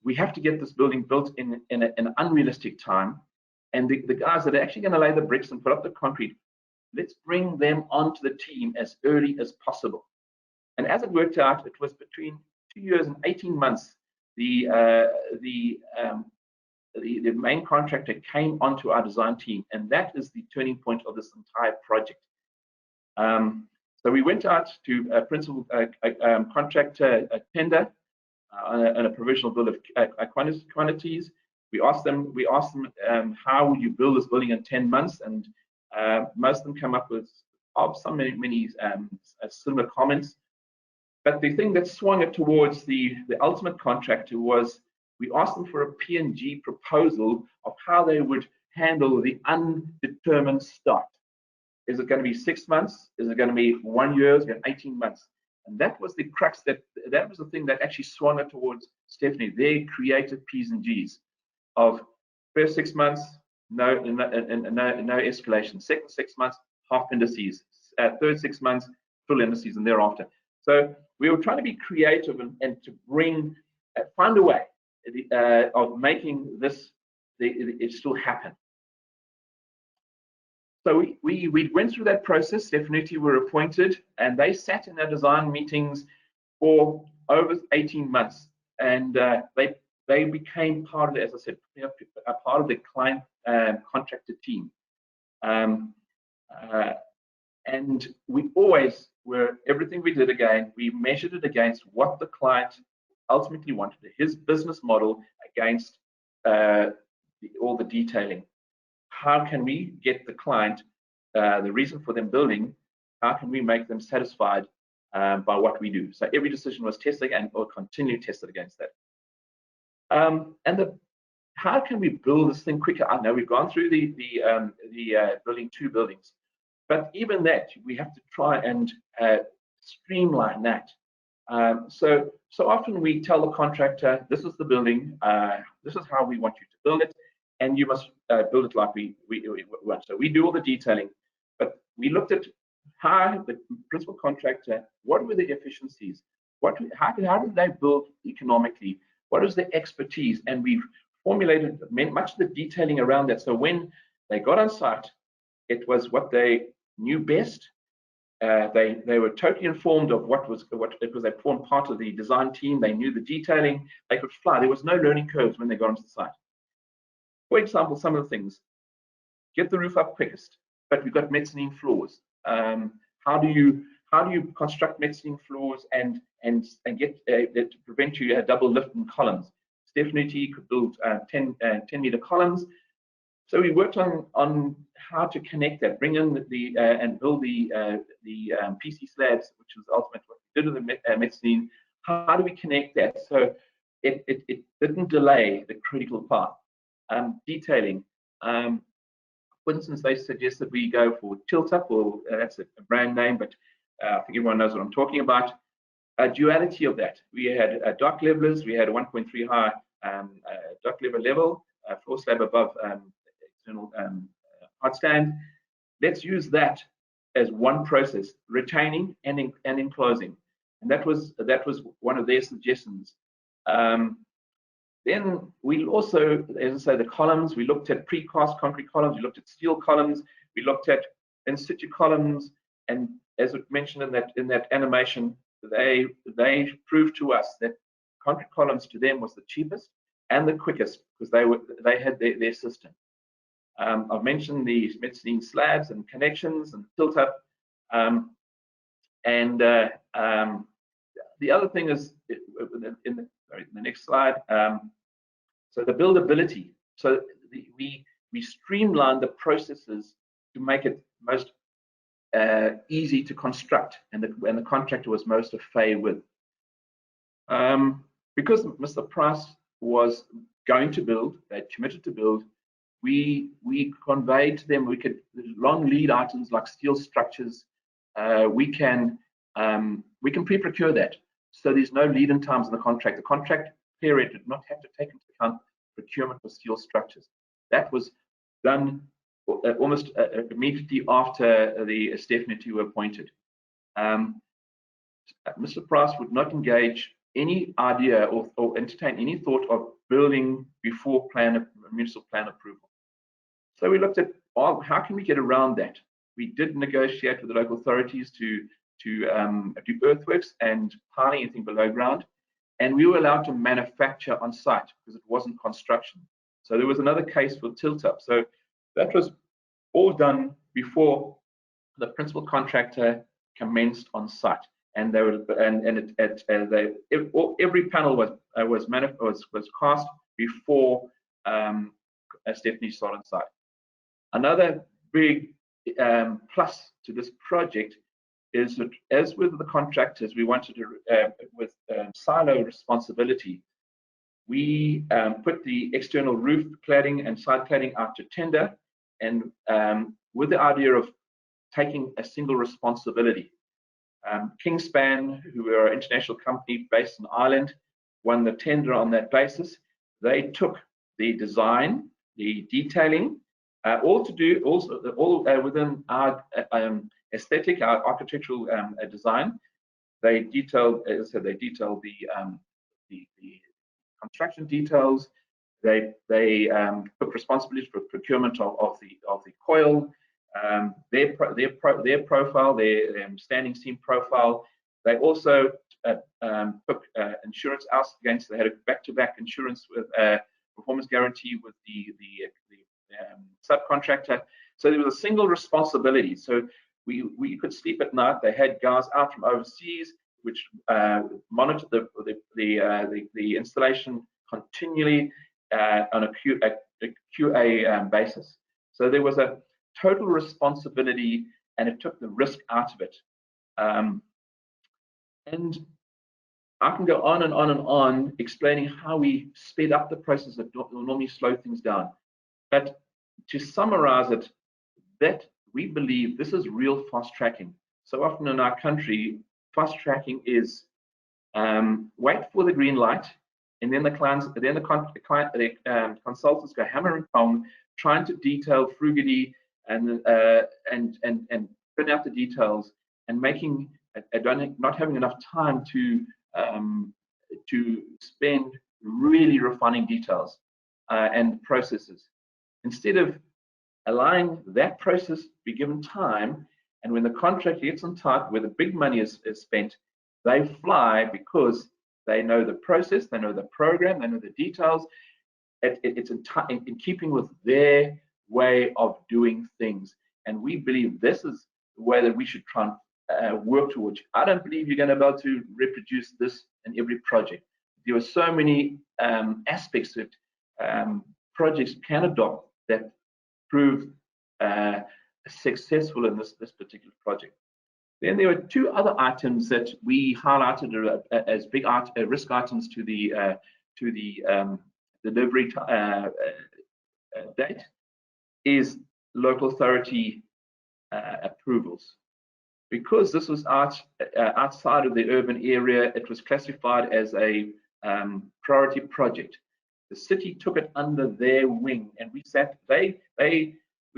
We have to get this building built in an unrealistic time, and the guys that are actually going to lay the bricks and put up the concrete, let's bring them onto the team as early as possible. And as it worked out, it was between 2 years and 18 months. The main contractor came onto our design team, and that is the turning point of this entire project. So we went out to a principal contractor tender on a provisional bill of quantities. We asked them how would you build this building in 10 months, and most of them come up with many similar comments. But the thing that swung it towards the ultimate contractor was we asked them for a P&G proposal of how they would handle the undetermined start. Is it going to be 6 months? Is it going to be 1 year? Is it going to be 18 months? And that was the crux, that was the thing that actually swung it towards Stephanie, their creative P's and G's of first 6 months, no escalation. Second 6 months, half indices. Third 6 months, full indices, and thereafter. So we were trying to be creative and to bring, find a way of making this it still happen. So we went through that process. Definitely were appointed, and they sat in their design meetings for over 18 months, and they became part of, as I said, a part of the client contractor team. And we always were, everything we did, again, we measured it against what the client ultimately wanted, his business model, against all the detailing. How can we get the client, the reason for them building, how can we make them satisfied by what we do? So every decision was tested and will continue tested against that. How can we build this thing quicker? I know we've gone through the building two buildings, but even that, we have to try and streamline that. So often we tell the contractor, this is the building, this is how we want you to build it, and you must build it like we want. So we do all the detailing, but we looked at how the principal contractor, what were the efficiencies? How did they build economically? What is their expertise? And we've formulated much of the detailing around that. So when they got on site, it was what they knew best. They were totally informed of what it was. They formed part of the design team. They knew the detailing. They could fly. There was no learning curves when they got onto the site. For example, some of the things: get the roof up quickest, but we've got mezzanine floors. How do you construct mezzanine floors and get to prevent you double lift in columns? Definitely could build 10-meter columns. So we worked on how to connect that, bring in and build the PC slabs, which was ultimately what we did with the mezzanine. How do we connect that so it didn't delay the critical part? Detailing. For instance, they suggested we go for tilt up, or that's a brand name, but I think everyone knows what I'm talking about. A duality of that. We had dock levelers. We had a 1.3 high dock level, floor slab above external hot stand. Let's use that as one process, retaining and enclosing. And that was one of their suggestions. Then we also, as I say, the columns, we looked at precast concrete columns, we looked at steel columns, we looked at in situ columns, and as mentioned in that animation, they proved to us that concrete columns to them was the cheapest and the quickest because they had their system. I've mentioned the mezzanine slabs and connections and tilt up, and the other thing is in the next slide. So the buildability. So we streamlined the processes to make it most easy to construct, and the contractor was most au fait with. Because Mr. Price was going to build, they'd committed to build, we conveyed to them long lead items like steel structures. We can pre-procure that, so there's no lead-in times in the contract. The contract period did not have to take into account procurement for steel structures. That was done almost immediately after the Stephanie were appointed. Mr. Price would not engage any idea or entertain any thought of building before municipal plan approval. So we looked at how can we get around that. We did negotiate with the local authorities to do earthworks and piling anything below ground, and we were allowed to manufacture on site because it wasn't construction. So there was another case for tilt up. So that was all done before the principal contractor commenced on site, and they were every panel was cast before Stephanie started on site. Another big plus to this project is that, as with the contractors, we wanted to with silo responsibility. We put the external roof cladding and side cladding out to tender, and with the idea of taking a single responsibility. Kingspan, who are an international company based in Ireland, won the tender on that basis. They took the design, the detailing, all within our aesthetic, our architectural design. They detailed, as I said, the construction details. They took responsibility for procurement of the coil, their profile, their standing seam profile. They also took insurance out against. They had a back-to-back insurance with performance guarantee with the subcontractor. So there was a single responsibility. So we could sleep at night. They had guys out from overseas which monitored the installation continually on a QA basis. So there was a total responsibility, and it took the risk out of it. And I can go on and on and on explaining how we sped up the process that will normally slow things down. But to summarize it, that we believe this is real fast tracking. So often in our country, fast tracking is wait for the green light, and then the consultants go hammer and tong, trying to detail frugally and print out the details, and not having enough time to spend really refining details and processes. Instead of allowing that process to be given time, and when the contract gets on tight, where the big money is spent, they fly because they know the process, they know the program, they know the details. It's in keeping with their way of doing things, and we believe this is the way that we should try and work towards. I don't believe you're going to be able to reproduce this in every project. There are so many aspects that projects can adopt that prove successful in this particular project. Then there were two other items that we highlighted as big risk items to the delivery date, is local authority approvals. Because this was outside of the urban area, it was classified as a priority project. The city took it under their wing, and we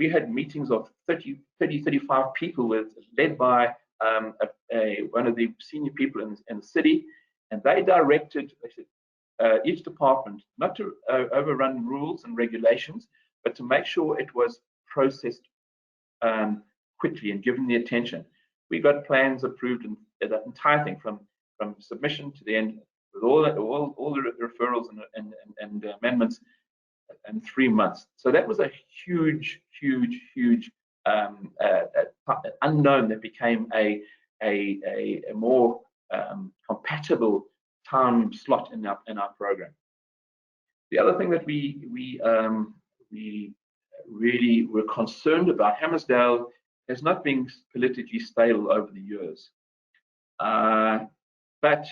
had meetings of 30, 35 people led by one of the senior people in the city, and they said, each department not to overrun rules and regulations, but to make sure it was processed quickly and given the attention. We got plans approved and that entire thing from submission to the end, with all the referrals and amendments in 3 months. So that was a huge unknown that became a more compatible time slot in our program. The other thing that we really were concerned about, Hammarsdale has not been politically stable over the years, but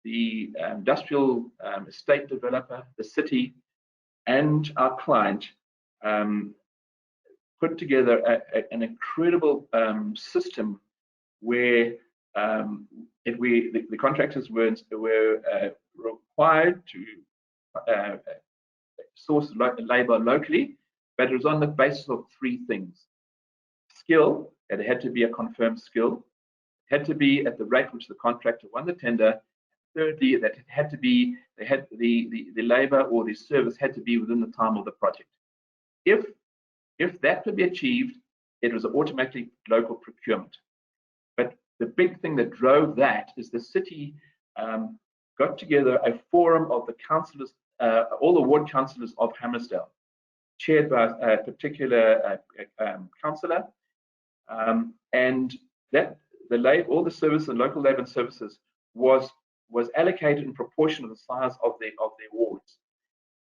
the industrial estate developer, the city, and our client put together an incredible system where the contractors were required to source labor locally, but it was on the basis of 3 things. Skill, that it had to be a confirmed skill, it had to be at the rate which the contractor won the tender. Thirdly, that it had to be, the labor or the service had to be within the time of the project. If that could be achieved, it was automatically local procurement. But the big thing that drove that is the city got together a forum of the councillors, all the ward councillors of Hammarsdale, chaired by a particular councillor, and that all the service and local labour and services was allocated in proportion of the size of their wards.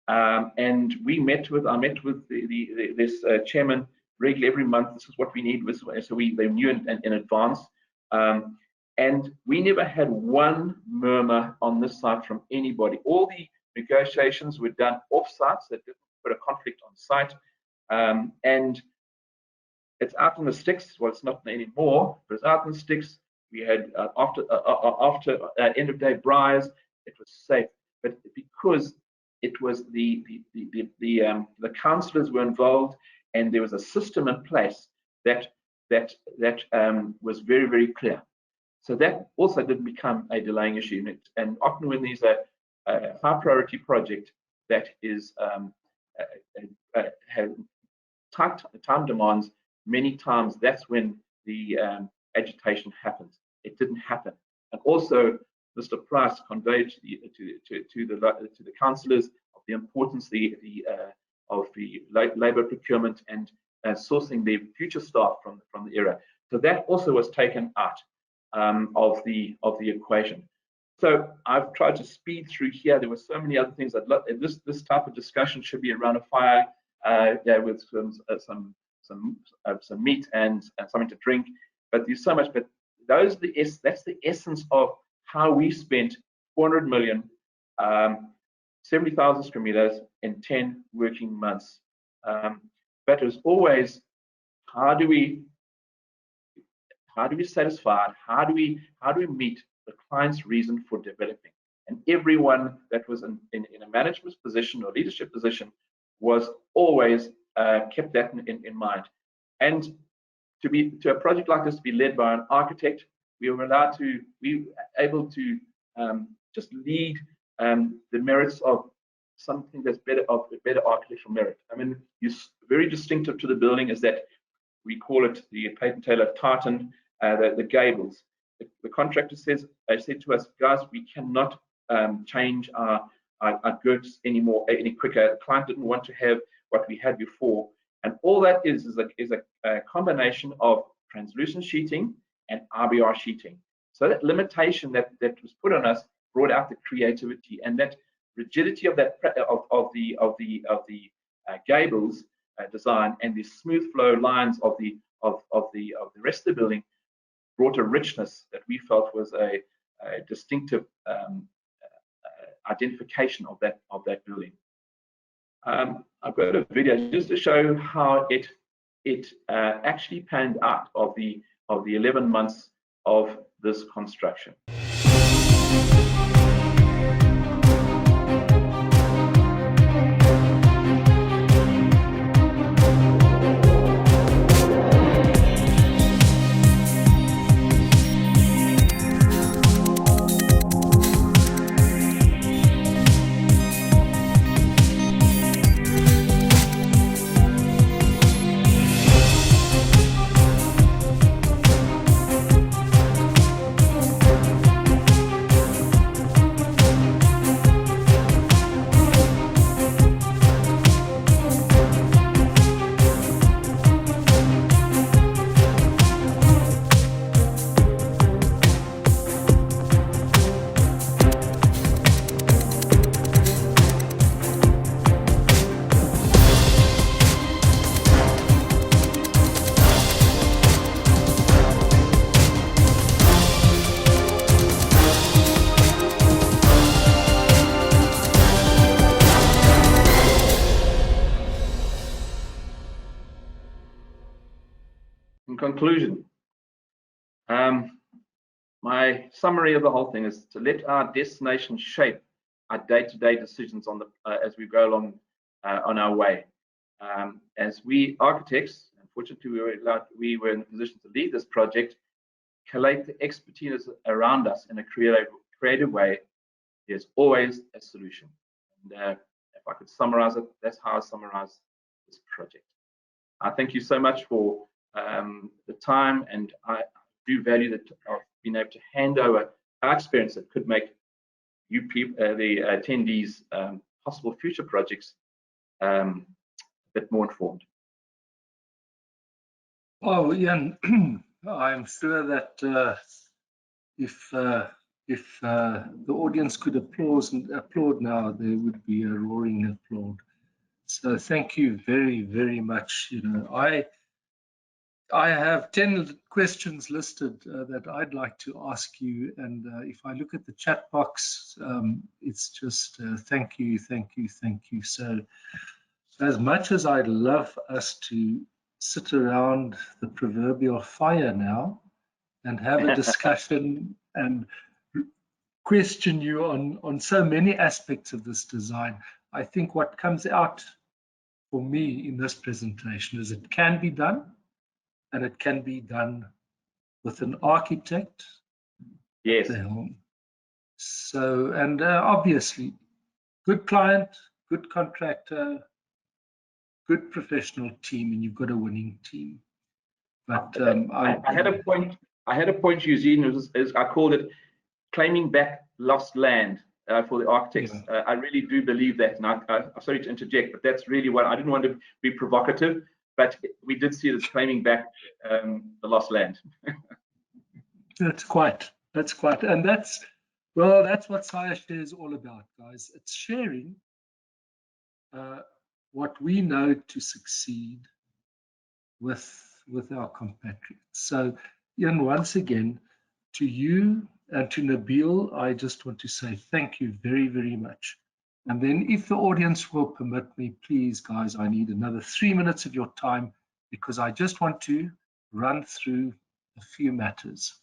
And I met with this chairman regularly every month. This is what we need, so they knew in advance. And we never had one murmur on this site from anybody. All the negotiations were done off-site, so that didn't put a conflict on site. And it's out in the sticks. Well, it's not anymore, but it's out in the sticks. We had after end of day briars, it was safe, but because it was the councillors were involved, and there was a system in place that was very, very clear. So that also didn't become a delaying issue. And often when there's a high priority project that is has tight time demands, many times that's when the agitation happens. It didn't happen. And also, Mr. Price conveyed to the councillors of the importance of the labour procurement and sourcing their future staff from the era. So that also was taken out of the equation. So I've tried to speed through here. There were so many other things. This type of discussion should be around a fire, with some meat and something to drink. But there's so much. But that's the essence of how we spent 400 million, 70,000 square meters in 10 working months. But it was always, how do we satisfy it? How do we meet the client's reason for developing? And everyone that was in a management position or leadership position was always kept that in mind. And to a project like this to be led by an architect, we were able to just lead the merits of something that's better architectural merit. I mean, very distinctive to the building is that we call it the patent tailor tartan, the gables. The contractor said to us, guys, we cannot change our goods any quicker. The client didn't want to have what we had before, and all that is a combination of translucent sheeting and RBR sheeting. So that limitation that was put on us brought out the creativity, and that rigidity of the gables design and the smooth flow lines of the rest of the building brought a richness that we felt was a distinctive identification of that building. I've got a video just to show how it actually panned out of the 11 months of this construction. conclusion, my summary of the whole thing is to let our destination shape our day-to-day decisions on the as we go along on our way. As we architects, unfortunately, we were in a position to lead this project, collate the expertise around us in a creative way. There's always a solution. And if I could summarize it, that's how I summarize this project. I thank you so much for the time, and I do value that I've been able to hand over our experience that could make you people, the attendees, possible future projects a bit more informed.
Oh, Ian, I'm sure that if the audience could applaud now, there would be a roaring applaud. So thank you very, very much. You know, I have 10 questions listed that I'd like to ask you, and if I look at the chat box, it's just thank you, thank you, thank you. So as much as I'd love us to sit around the proverbial fire now and have a discussion and question you on so many aspects of this design, I think what comes out for me in this presentation is it can be done, and it can be done with an architect
Yes.
at the helm. So, and obviously, good client, good contractor, good professional team, and you've got a winning team. But
I had a point. I had a point, Eugene. Is I called it claiming back lost land for the architects.
Yeah.
I really do believe that, and I'm sorry to interject, but that's really what I didn't want to be provocative. But we did see it as claiming back the lost land.
That's quite, and that's what SAIAshare is all about, guys. It's sharing what we know to succeed with our compatriots. So, Ian, once again, to you and to Nabil, I just want to say thank you very, very much. And then if the audience will permit me, please, guys, I need another 3 minutes of your time, because I just want to run through a few matters.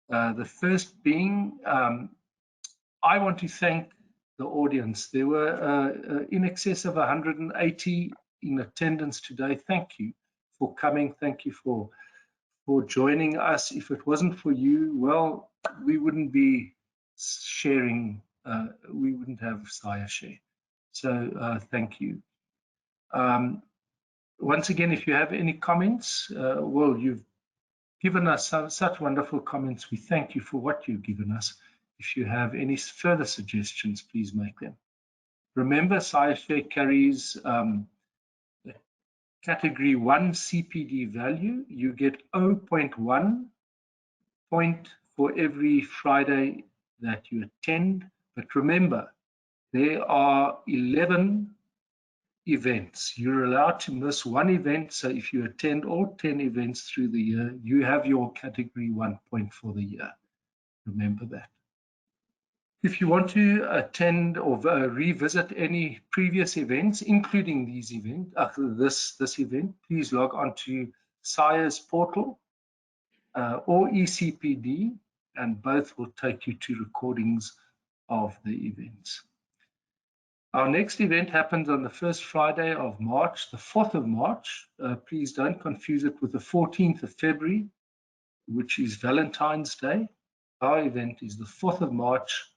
The first being, I want to thank the audience. There were in excess of 180 in attendance today. Thank you for coming. Thank you for joining us. If it wasn't for you, well, we wouldn't be sharing, we wouldn't have SAIAshare. So thank you. Once again, if you have any comments, well, you've given us such wonderful comments. We thank you for what you've given us. If you have any further suggestions, please make them. Remember, SAIAshare carries category 1 CPD value. You get 0.1 point for every Friday that you attend. But remember, there are 11 events. You're allowed to miss one event. So if you attend all 10 events through the year, you have your category 1 point for the year. Remember that. If you want to attend or revisit any previous events, including these events, this event, please log on to SAIA's portal or ECPD, and both will take you to recordings of the events. Our next event happens on the first Friday of March, the 4th of March. Please don't confuse it with the 14th of February, which is Valentine's Day. Our event is the 4th of March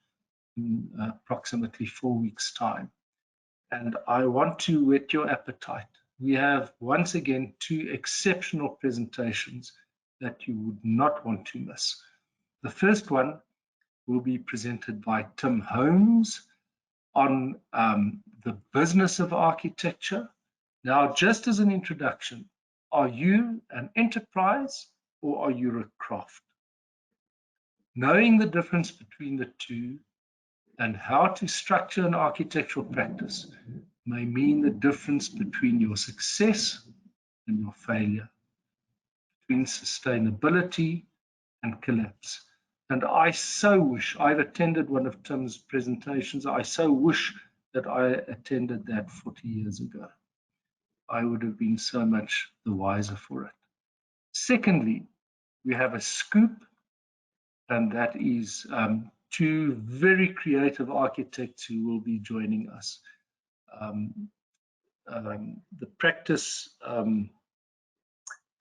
in approximately 4 weeks' time. And I want to whet your appetite. We have, once again, 2 exceptional presentations that you would not want to miss. The first one will be presented by Tim Holmes on the business of architecture. Now, just as an introduction, are you an enterprise or are you a craft? Knowing the difference between the two and how to structure an architectural practice may mean the difference between your success and your failure, between sustainability and collapse. And I so wish, I've attended one of Tim's presentations, I so wish that I attended that 40 years ago. I would have been so much the wiser for it. Secondly, we have a scoop, and that is two very creative architects who will be joining us. The practice,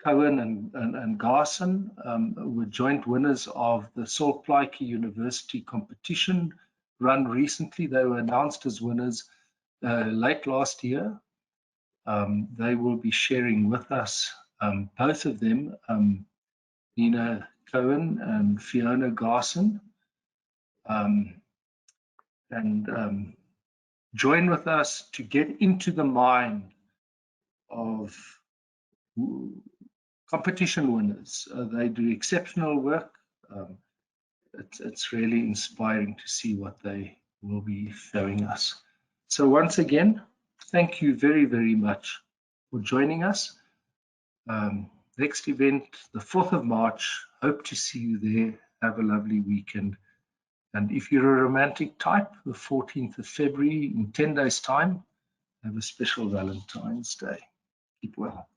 Cohen and Garson, were joint winners of the Salt Plaatje University competition run recently. They were announced as winners late last year. They will be sharing with us, both of them, Nina Cohen and Fiona Garson, and join with us to get into the mind of competition winners. They do exceptional work. It's really inspiring to see what they will be showing us. So once again, thank you very, very much for joining us. Next event, the 4th of March. Hope to see you there. Have a lovely weekend. And if you're a romantic type, the 14th of February, in 10 days' time, have a special Valentine's Day. Keep well.